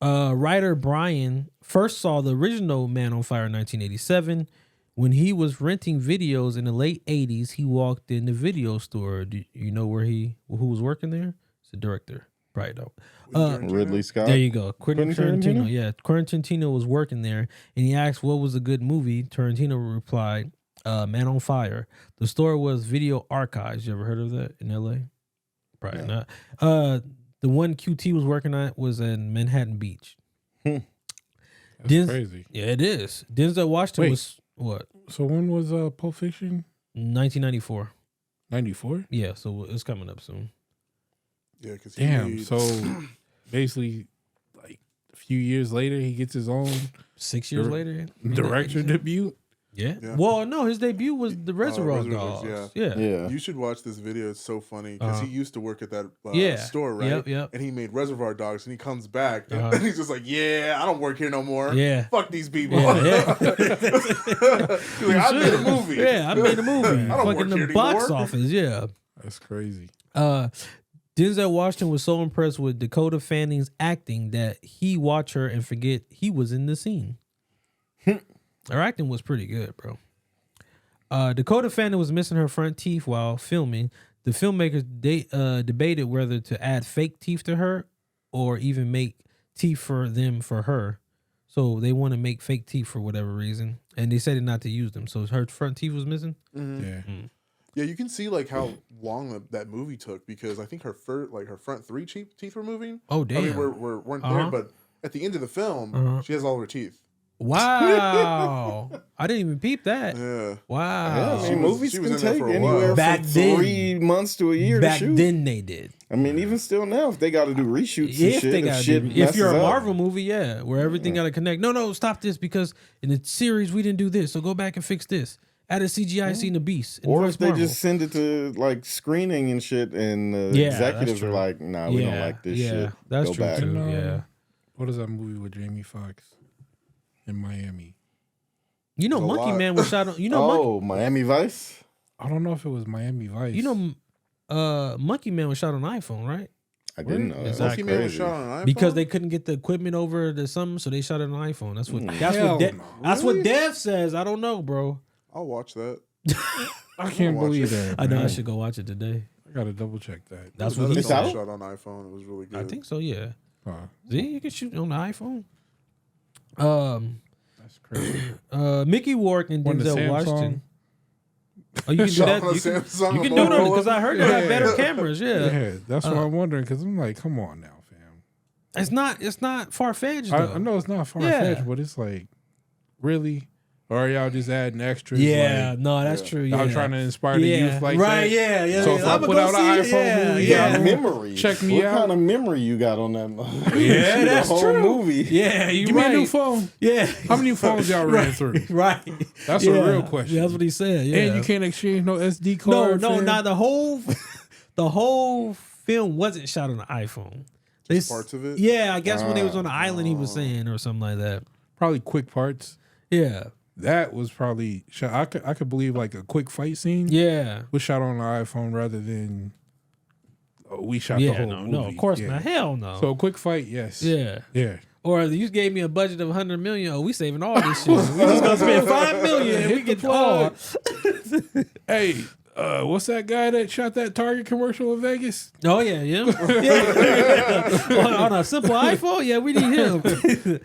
Writer Brian first saw the original Man on Fire in 1987. When he was renting videos in the late 80s, he walked in the video store. Do you know who was working there? The director, probably don't. Ridley Scott. There you go. Quentin Tarantino. Yeah, Quentin Tarantino was working there, and he asked what was a good movie. Tarantino replied, "Man on Fire." The store was Video Archives. You ever heard of that in L.A.? Probably not. The one QT was working on was in Manhattan Beach. That's crazy. Yeah, it is. Denzel Washington was what? So when was Pulp Fiction? 1994. 94? Yeah, so it's coming up soon. Yeah, because so basically, like a few years later, he gets his own 6 years later director debut. Yeah. Well, no, his debut was the Reservoir Dogs. Yeah. You should watch this video. It's so funny because he used to work at that store, right? Yep. And he made Reservoir Dogs, and he comes back, and he's just like, "Yeah, I don't work here no more. Yeah, fuck these people." Yeah. He's like, I made a movie. Yeah, I made a movie. I don't fucking work here the box anymore. office. Yeah. That's crazy. Denzel Washington was so impressed with Dakota Fanning's acting that he watched her and forget he was in the scene. Her acting was pretty good, bro. Dakota Fanning was missing her front teeth while filming. The filmmakers debated whether to add fake teeth to her or even make teeth for her. So they want to make fake teeth for whatever reason, and they said not to use them. So her front teeth was missing. Mm-hmm. Yeah. Yeah, you can see like how long that movie took because I think her front three teeth were moving. Oh damn! I mean, weren't there, but at the end of the film, she has all her teeth. Wow! I didn't even peep that. Yeah. Wow. Yeah, movies can take anywhere from 3 months to a year to shoot. Back then they did. I mean, even still now, if they got to do reshoots and shit, if you're a Marvel movie, where everything got to connect. No, stop this because in the series we didn't do this, so go back and fix this. Add a CGI scene of Beast. Or if they just send it to like screening and shit, and the executives are like, "Nah, we don't like this shit." That's go true back. too. Yeah. What is that movie with Jamie Foxx in Miami? You know, Monkey Man was shot on. You know, Miami Vice. I don't know if it was Miami Vice. You know, Monkey Man was shot on iPhone, right? I didn't know. Exactly. Monkey Man was shot on an iPhone because they couldn't get the equipment over to something, so they shot it on iPhone. That's what Dev says. I don't know, bro. I'll watch that. I can't believe that. I know I should go watch it today. I gotta double check that. That's what he shot on iPhone. It was really good. I think so. Yeah. See, you can shoot on the iPhone. That's crazy. Mickey Rourke and Denzel Washington. Oh, you can do that. You can do it because I heard they have better cameras. Yeah, that's what I'm wondering. Because I'm like, come on now, fam. It's not far fetched. I know it's not far fetched, but it's like, really. Or y'all just adding extras? Yeah, no, that's true. Yeah. Y'all trying to inspire the youth like that? Right, yeah. So if I put out an iPhone movie, Yeah, memory. check me what out. What kind of memory you got on that movie? Yeah, that's the whole true. movie. Yeah, you Give me a new phone. Yeah. How many phones y'all ran through? Right. That's a real question. That's what he said. Yeah. And you can't exchange no SD card. No, not the whole film wasn't shot on an iPhone. Parts of it? Yeah, I guess when they was on the island, he was saying, or something like that. Probably quick parts. Yeah. That was probably shot. I could believe like a quick fight scene. Yeah. Was shot on the iPhone rather than we shot the whole movie. No, of course not. Hell no. So a quick fight, yes. Yeah. Or you gave me a budget of $100 million. Oh, we saving all this shit. We just gonna spend $5 million and we get all. Hey, what's that guy that shot that Target commercial in Vegas? Oh yeah. on a simple iPhone, yeah, we need him.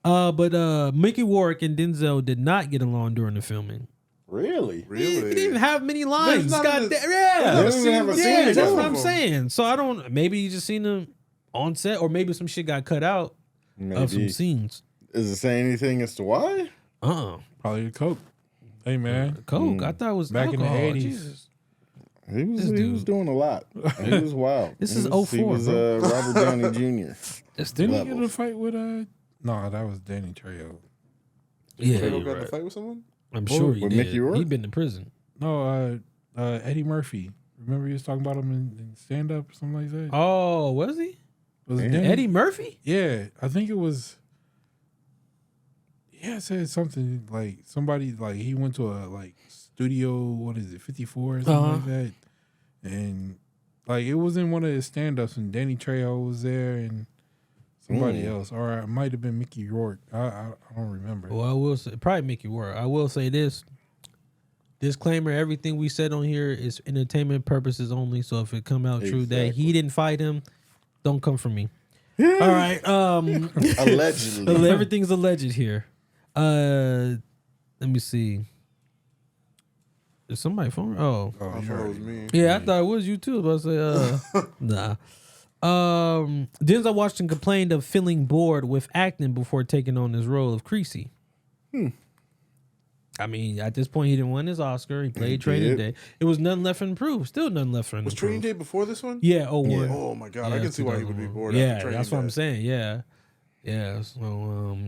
But Mickey Rourke and Denzel did not get along during the filming. Really? He didn't even have many lines. They That's together. what I'm saying. So I don't. Maybe you just seen them on set, or maybe some shit got cut out of some scenes. Is it saying anything as to why? Probably the coke. Hey man, coke. I thought it was back alcohol. in the 80s. Jesus. He was doing a lot. He was wild. This is 04, He was Robert Downey Jr. Didn't he get in a fight with No, that was Danny Trejo. Yeah, Trejo got in a fight with someone? I'm sure he with did. Mickey Rourke? He'd been to prison. No, Eddie Murphy. Remember he was talking about him in stand up or something like that? Oh, was he? Was it Eddie Murphy? Yeah, I think it was. Yeah, it said something like somebody like he went to a like studio. What is it, 54 or something like that? And like it was in one of his stand ups, and Danny Trejo was there, and somebody else, or it might have been Mickey Rourke. I don't remember. Well, I will say probably Mickey Rourke. I will say this. Disclaimer: everything we said on here is entertainment purposes only. So if it come out true that he didn't fight him, don't come for me. All right. Allegedly. Everything's alleged here. Let me see. Is somebody phone? Oh, I thought it was me. yeah, I thought it was you too. But I say, nah. Denzel Washington complained of feeling bored with acting before taking on his role of Creasy. I mean, at this point, he didn't win his Oscar. He played Training Day. It was nothing left for him to prove. Still nothing left for him. Was to prove. Training Day before this one? Yeah. Oh, yeah. Oh my god, I can see why he would be bored. Yeah, after that's what I'm saying. Yeah. So,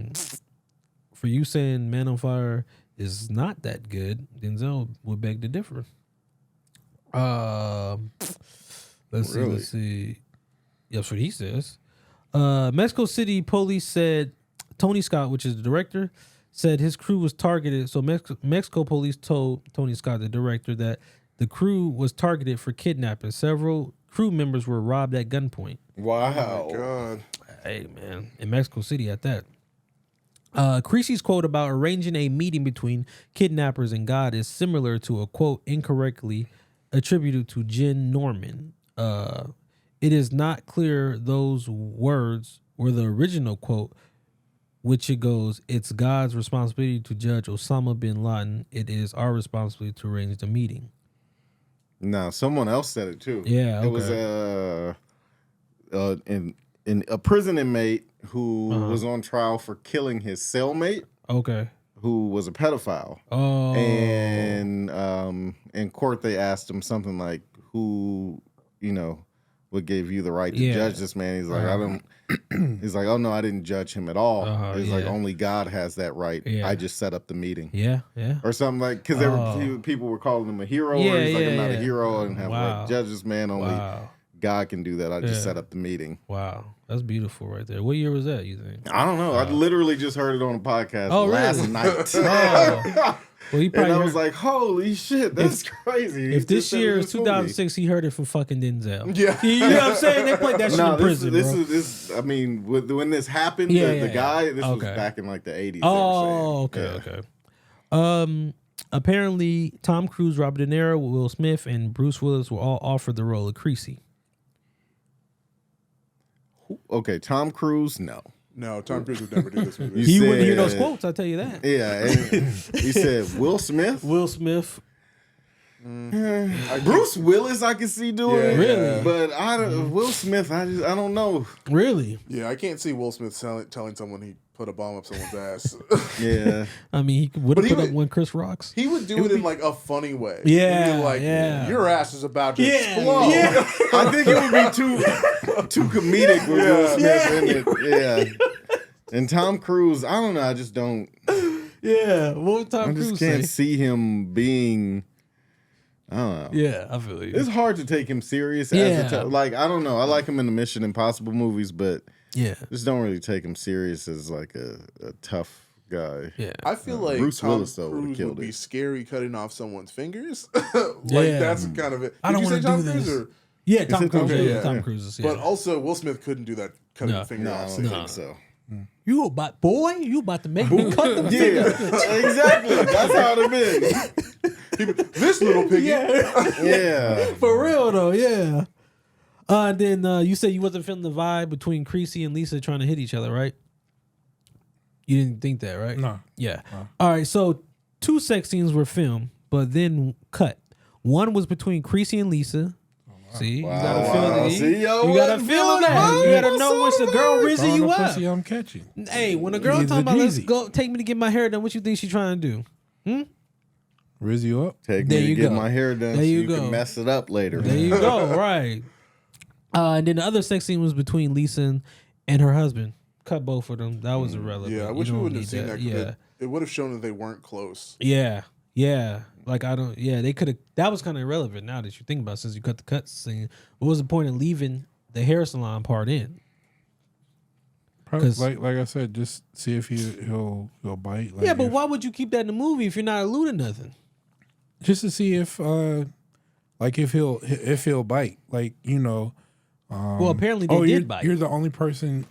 for you saying Man on Fire is not that good, Denzel would beg to differ. Let's see. That's what he says. Mexico City police said Tony Scott, which is the director, said his crew was targeted. So Mexico police told Tony Scott, the director, that the crew was targeted for kidnapping. Several crew members were robbed at gunpoint. Wow. Oh my god. Hey, man. In Mexico City at that. Creasy's quote about arranging a meeting between kidnappers and God is similar to a quote incorrectly attributed to Jen Norman. It is not clear those words were the original quote, which it goes, "It's God's responsibility to judge Osama bin Laden. It is our responsibility to arrange the meeting." No, someone else said it too. Yeah, it was in a prison inmate who was on trial for killing his cellmate. Okay. Who was a pedophile. Oh. And in court they asked him something like, "Who, what gave you the right to judge this man?" He's like, "I don't." He's like, "Oh no, I didn't judge him at all." He's like, "Only God has that right. Yeah. I just set up the meeting." Yeah. Or something like, because people were calling him a hero. Yeah, or he's like, "I'm not yeah. a hero and have right to judge this man. Only God can do that. I just set up the meeting." Wow, that's beautiful right there. What year was that, you think? I don't know. I literally just heard it on a podcast last night. Well, he probably and I was like, "Holy shit, that's crazy." If this year is 2006, he heard it from fucking Denzel. Yeah. You know what I'm saying? They played that shit in prison, bro. This. I mean, when this happened, the guy, this was back in like the 80s. Oh, okay. Apparently, Tom Cruise, Robert De Niro, Will Smith, and Bruce Willis were all offered the role of Creasy. Okay, Tom Cruise, no. No, Tom Cruise would never do this movie. He wouldn't hear those quotes, I'll tell you that. Yeah, and he said Will Smith. Will Smith. Bruce Willis, I can see doing it. Really? But Will Smith, I don't know. Really? Yeah, I can't see Will Smith telling someone he put a bomb up someone's ass. Yeah. I mean, he would have put up one Chris Rocks. He would do it in like a funny way. Yeah, He'd be like, your ass is about to Yeah, explode. yeah. I think it would be too comedic with Will Smith in it. Yeah. And Tom Cruise, I don't know. I just don't. Yeah, what would Tom I Cruise just can't say? see him being. I don't know. Yeah, I feel you. It's hard to take him serious. Yeah. Like, I don't know. I like him in the Mission Impossible movies, but Yeah, just don't really take him serious as like a tough guy. yeah. I feel like Bruce Tom Willis, though, would've Cruise killed would be it. scary cutting off someone's fingers. Yeah. That's kind of it. I don't Did you want say to Tom do Cruise this. or? Yeah, Tom it Tom Cruise. Cruise? Yeah, Yeah. Tom Cruise is. Yeah. But also, Will Smith couldn't do that cutting No. the finger No, I off. don't scene. think so. You about you about to make me cut them Yeah, fingers. exactly. That's how it been. This little piggy. Yeah. For real though, yeah. Then you said you wasn't feeling the vibe between Creasy and Lisa trying to hit each other, right? You didn't think that, right? No. Yeah. All right. So 2 sex scenes were filmed, but then cut. One was between Creasy and Lisa. See, you gotta feel that. See, yo, You gotta what? feel that. You gotta know when the girl rizzing Throwing you the up. pussy I'm catching. Hey, when a girl He's talking a about let's Jeezy. go take me to get my hair done, what you think she trying to do? Rizz you up? Take There me you to get go. my hair done There so you you go. can mess it up later. There you go. Right. And then the other sex scene was between Lisa and her husband. Cut both of them. That was irrelevant. Yeah, I You wish we don't wouldn't have need seen that. 'Cause Yeah. It would have shown that they weren't close. Yeah. Yeah. Like I don't. Yeah, they could have. That was kind of irrelevant now that you think about it, since you cut the cut scene. What was the point of leaving the hair salon part in? Probably, 'Cause- like I said, just see if he'll bite. Like Yeah, but if- why would you keep that in the movie if you're not alluding nothing? just to see if he'll bite. Like, you know. Well, apparently they did bite. You're the only person.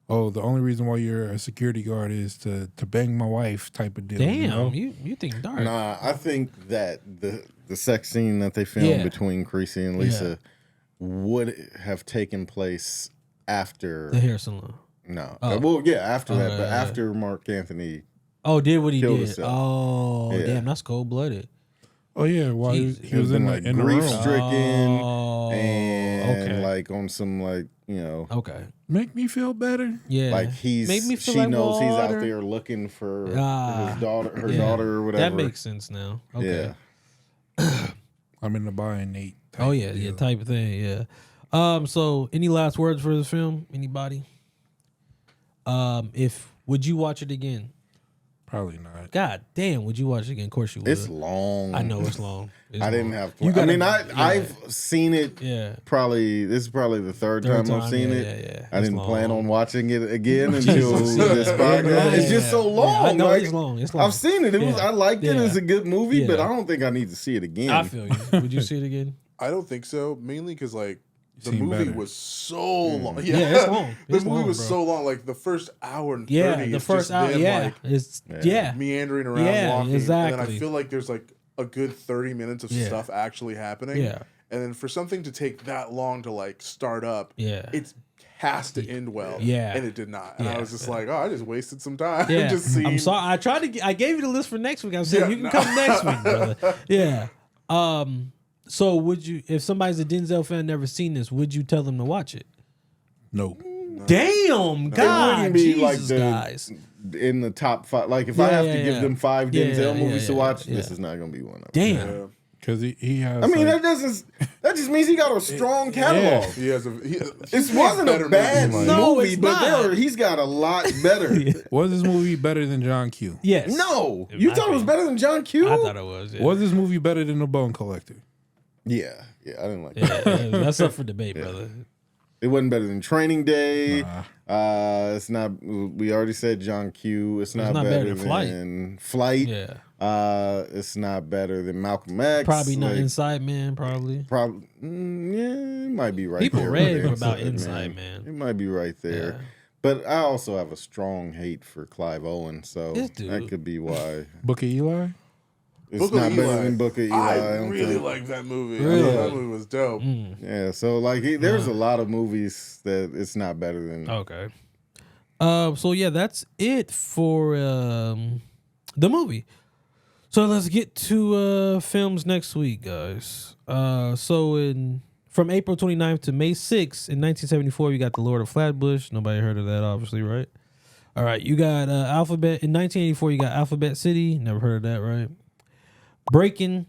The only reason why you're a security guard is to bang my wife type of deal. Damn, you know? you think dark? Nah, I think that the sex scene that they filmed Yeah. between Creasy and Lisa would have taken place after. The hair salon. No. Oh. Well, yeah, after that, but yeah. after Marc Anthony. Oh, did what he Killed did? himself. Oh, Yeah. damn, that's cold blooded. Oh yeah, while he Jesus. was in like the room. grief stricken Oh, and okay. like on some like, you know, Okay. Make me feel better. Yeah. like Make me feel she like knows he's water. out there looking for Ah, his daughter, her yeah. daughter or whatever. That makes sense now. Okay. Yeah. I'm in the buying Nate. Oh yeah, yeah, type of thing. Yeah. So any last words for this film? Anybody? Would you watch it again? Probably not. God damn, would you watch it again? Of course you would. It's long. I know it's long. It's I didn't long. have. You I gotta- mean, yeah. I've seen it. Yeah. Probably this is probably the third time I've seen yeah, it. Yeah. I It's didn't plan long. on watching it again until Jesus. this podcast. Yeah, It's just so yeah. long. I know like, it's long. It's long. I've seen it. Yeah. I liked it. Yeah. It's a good movie, but Yeah. I don't think I need to see it again. I feel you. Would you see it again? I don't think so. Mainly because like the Seen movie better. was so long. Yeah, it's long. The It's movie long, was bro. so long. Like the first hour and 30. Yeah, the it's first just hour. them, Yeah, like, it's Yeah. yeah. meandering around, Yeah, walking. exactly. And then I feel like there's like a good 30 minutes of Yeah. stuff actually happening. Yeah. And then for something to take that long to like start up, Yeah. it has to end well. Yeah. And it did not. And Yeah. I was just like, oh, I just wasted some time. Yeah, just seeing. I'm sorry. I tried to. I gave you the list for next week. I said Yeah, you can no. come next week, brother. Yeah. So would you, if somebody's a Denzel fan never seen this, would you tell them to watch it? No. Damn, God, wouldn't be Jesus, like the- guys. In the top 5, like if Yeah, I have yeah, to give yeah. them 5 Yeah, Denzel yeah, movies to yeah, watch, yeah. this is not going to be one of them. Damn. Yeah. Because he has. I mean, like, that just means he got a strong catalog. He has a. It wasn't a bad movies. No, movie, it's but not. he's got a lot better. was this movie better than John Q? Yes. No, In you my thought it was opinion. better than John Q? I thought it was. Yeah. Was this movie better than The Bone Collector? Yeah, I didn't like that. Yeah, that's up for debate, brother. It wasn't better than Training Day. Nah. It's not. We already said John Q. It's not not better better than Flight. than Flight. Yeah. It's not better than Malcolm X. Probably not Like, Inside Man. Probably. Probably. Yeah, it might be right People there. rave with about Inside Inside Man. It might be right there. Yeah. But I also have a strong hate for Clive Owen, so This dude. that could be why. Book of Eli? It's Book not of better Eli. than Book of Eli. I don't really think. like that movie. Really? I thought that movie was dope. Yeah, so like there's a lot of movies that it's not better than. Okay. So yeah, that's it for the movie. So let's get to films next week, guys. From April 29th to May 6th in 1974, you got The Lord of Flatbush. Nobody heard of that, obviously, right? All right, you got Alphabet in 1984. You got Alphabet City. Never heard of that, right? Breaking.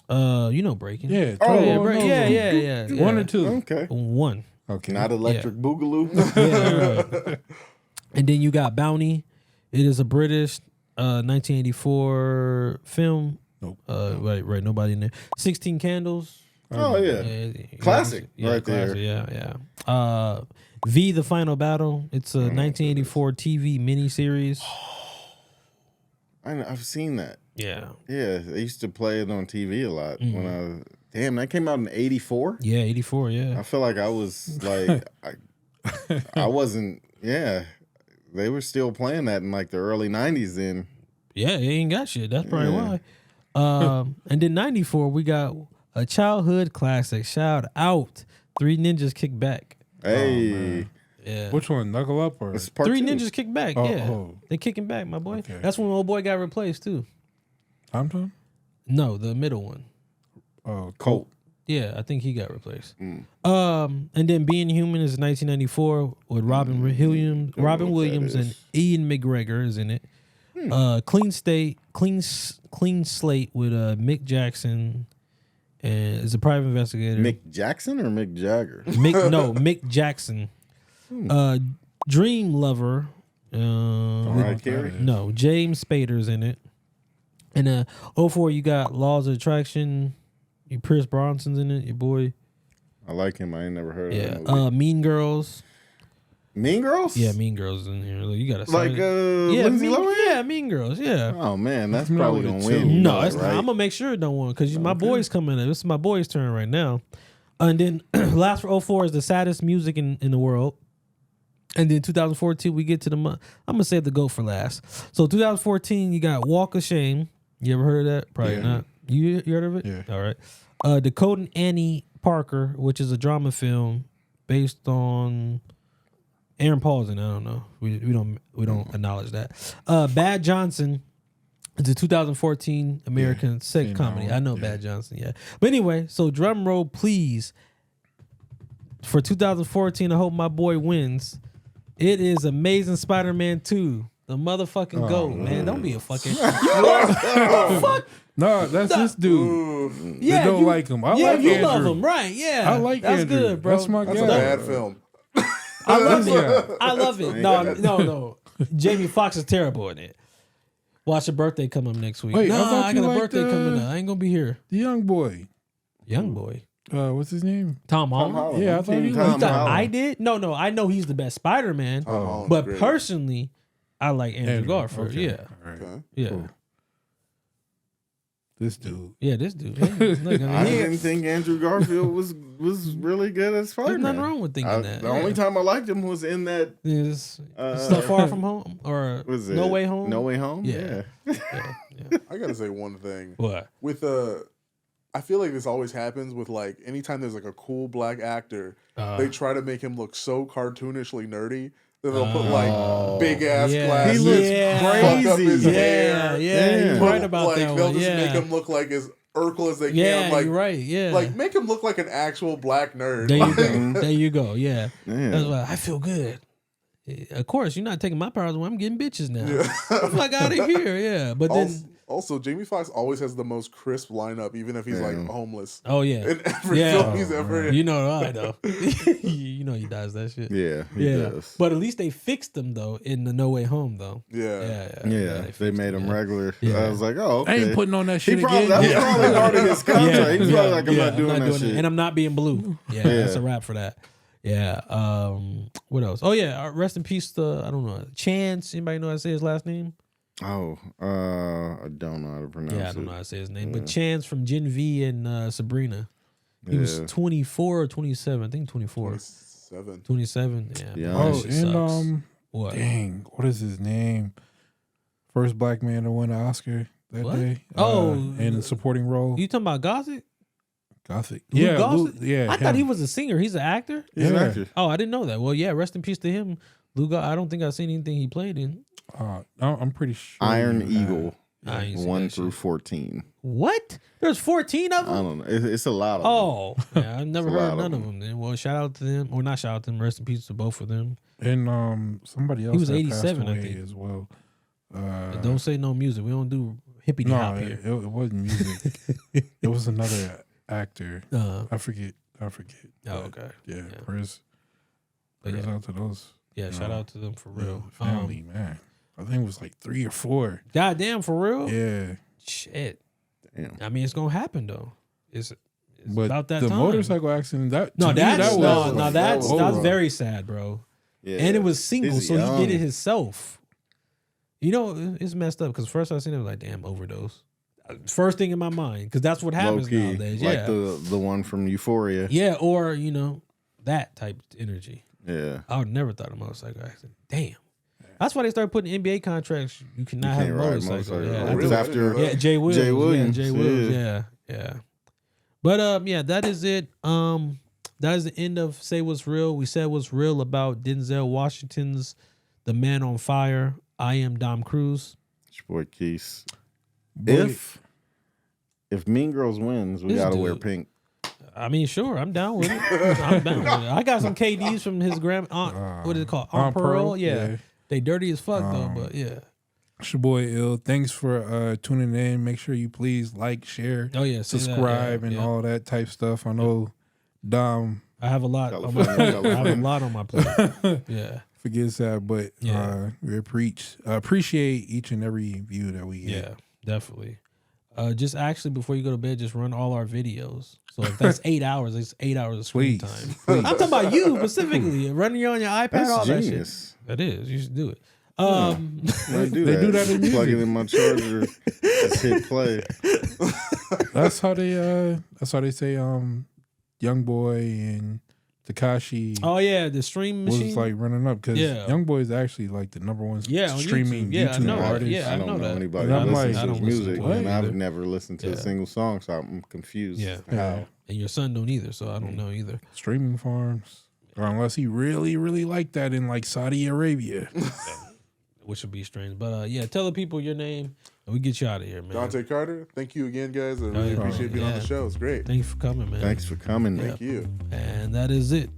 You know Breaking. Yeah. Yeah. One or two? Okay. One. Okay. Not Electric Boogaloo. Yeah, right. And then you got Bounty. It is a British 1984 film. Nope. Right. Nobody in there. 16 Candles. Oh yeah. Classic right there. Yeah. V, The Final Battle. It's a 1984 TV miniseries. I've seen that. Yeah. Yeah, they used to play it on TV a lot when I was. Damn, that came out in '84. Yeah, 84. Yeah. I feel like I was like, I wasn't. Yeah, they were still playing that in like the early '90s. Then. Yeah, they ain't got shit. That's probably why. And then 94, we got a childhood classic. Shout out, Three Ninjas Kick Back. Hey. Yeah. Which one? Knuckle Up or Three Ninjas Kick Back. Yeah. Oh. They kicking back, my boy. Okay. That's when old boy got replaced too. Tom? No, the middle one. Oh, Colt. Yeah, I think he got replaced. And then Being Human is 1994 with Robin Williams and Ian McGregor is in it. Clean Slate with Mick Jackson and is a private investigator. Mick Jackson or Mick Jagger? Mick Jackson. Dream Lover. No, James Spader's in it. And 04, you got Laws of Attraction. Pierce Bronson's in it, your boy. I like him. I ain't never heard of him. Yeah. Mean Girls. Mean Girls? Yeah, Mean Girls is in here. Look, you gotta like Lindsay Lohan? Yeah, Mean Girls. Yeah. Oh man, that's probably gonna win. No, it's not. I'm gonna make sure it don't win because my boy's coming in. This is my boy's turn right now. And then last for 04 is the saddest music in the world. And then 2014 we get to the I'm gonna save the GOAT for last. So 2014 you got Walk of Shame. You ever heard of that? Probably not. You heard of it? Yeah. All right. Dakota Annie Parker, which is a drama film based on Aaron Paul's in. I don't know. We don't acknowledge that. Bad Johnson is a 2014 American sex comedy. I know Bad Johnson. Yeah. But anyway, so drum roll, please. For 2014, I hope my boy wins. It is Amazing Spider-Man 2. The motherfucking GOAT, man. Don't be a fucking. Fuck. No, that's this dude. Yeah, they don't like him. I like Andrew. Love him, right? Yeah, I like that's Andrew. good, bro. That's my guy. That's a bad film. I love it. I love it. No. Jamie Foxx is terrible in it. Watch your birthday come up next week. Wait, I got a liked, birthday coming up. I ain't gonna be here. The young boy. Young boy. What's his name? Tom Holland. Yeah, I thought he liked Tom. I did. No. I know he's the best Spider-Man, but great. Personally, I like Andrew Garfield. Okay. Yeah. All right. Okay. Yeah. Cool. This dude. Yeah, this dude. Yeah, look, I didn't think Andrew Garfield was really good as Spider-Man. There's nothing wrong with thinking that. The only time I liked him was in that. Is Stuff Far From Home or Was No it Way Home? No Way Home. Yeah. I gotta say one thing. What? With I feel like this always happens with like anytime there's like a cool black actor, they try to make him look so cartoonishly nerdy. Then they'll put like big ass glasses. He looks fuck up his crazy. hair. You're right about like, that they'll one. just Yeah. make him look like as Urkel as they Yeah, can. Like, you're right. Yeah. Like make him look like an actual black nerd. There you Like, go. There you go. Yeah. Yeah. That's why I feel good. Of course, you're not taking my powers away. I'm getting bitches now. Fuck out of here. Yeah. But then. Also, Jamie Foxx always has the most crisp lineup, even if he's like homeless. Oh, yeah. In every film he's ever in. You know I know. You know he does that shit. Yeah, he does. But at least they fixed him, though, in the No Way Home, though. Yeah, they they made him regular. Yeah. I was like, oh, okay. I ain't putting on that shit That again. was probably part of his contract. He was probably like, I'm not doing that shit. And I'm not being blue. Yeah, that's a wrap for that. Yeah. What else? Oh, yeah. Rest in peace to, I don't know, Chance. Anybody know how to say his last name? Oh, I don't know how to pronounce it. Yeah, I don't know how to say his name. But Chance from Gen V and Sabrina. He was 24 or 27. I think 24. 27. Yeah. Oh, and what? Dang, what is his name? First black man to win an Oscar that day. In a supporting role. You talking about Gothic? Gothic. Yeah, yeah. I thought he was a singer. He's an actor. He's an actor. Oh, I didn't know that. Well, yeah. Rest in peace to him. Luga. I don't think I've seen anything he played in. I'm pretty sure. Iron Eagle. I ain't seen 1 that through shit. 14. What? There's 14 of them? I don't know. It's a lot of them. Oh, yeah, I've never It's a heard lot none of of them. Then. Well, shout out to them. Or not shout out to them. Rest in peace to both of them. And somebody else He was that 87, passed I away think. as well. Don't say no music. We don't do hippity No, hop here. it wasn't music. It was another actor. I forget. Oh, But, okay. Yeah, Yeah. prayers Yeah. out to those. Yeah, shout out to them for real. Family, man. I think it was like 3 or 4. Goddamn, for real? Yeah. Shit. Damn. I mean, it's gonna happen though. It's But about that the time. motorcycle accident, that That's over. very sad, bro. Yeah. And it was single, He's so he did it young. himself. You know, it's messed up because first I seen it, I was like, damn, overdose. First thing in my mind, because that's what happens Low-key, nowadays. like Yeah, the one from Euphoria. yeah, or you know, that type of energy. Yeah. I would never thought a motorcycle accident. Damn. That's why they started putting NBA contracts. You cannot You have a can't ride motorcycle. motorcycle. Yeah, It was after yeah, Jay Williams. Jay Williams. Yeah, Jay Williams. Yeah. But yeah, that is it. That is the end of Say What's Real. We said what's real about Denzel Washington's The Man on Fire. I am Dom Cruz. It's your boy Keith. Boy. If Mean Girls wins, we This gotta dude. wear pink. I mean, sure, I'm down with it. I'm down with it. I got some KDs from his grand aunt. What is it called? Aunt Pearl. Yeah. They dirty as fuck though, but yeah. It's your boy Ill. Thanks for tuning in. Make sure you please like, share, Oh yeah, say that, subscribe, yeah, and yeah. all that type stuff. I know Dom I have a lot on my plate. California. I have a lot on my plate. Yeah. forgets that, but Yeah. we appreciate each and every view that we get. Yeah, definitely. Just actually before you go to bed, just run all our videos. So if that's 8 hours, it's 8 hours of screen Please, time. please. I'm talking about you specifically. Running you on your iPad, That's all genius. that shit. That is. You should do it. They do They do that in Plug it music. in my charger. Just hit play. That's how they say Young Boy and Tekashi Oh yeah, the stream machine. was like running up because Yeah. Young Boy is actually like the number one Yeah, on streaming YouTube. Yeah, I know that. artist. Yeah, I don't know that. anybody And that I'm listens like, to I his don't listen music, to it and either. I've never listened to a Yeah. single song, so I'm confused. Yeah. How? And your son don't either, so I don't know either. Streaming farms. Or unless he really, really liked that in like Saudi Arabia. Which would be strange. But yeah, tell the people your name and we get you out of here, man. Dante Carter, thank you again, guys. I really yeah. appreciate being on Yeah. the show. It's great. Thank you for coming, man. Thanks for coming. Thank you. And that is it.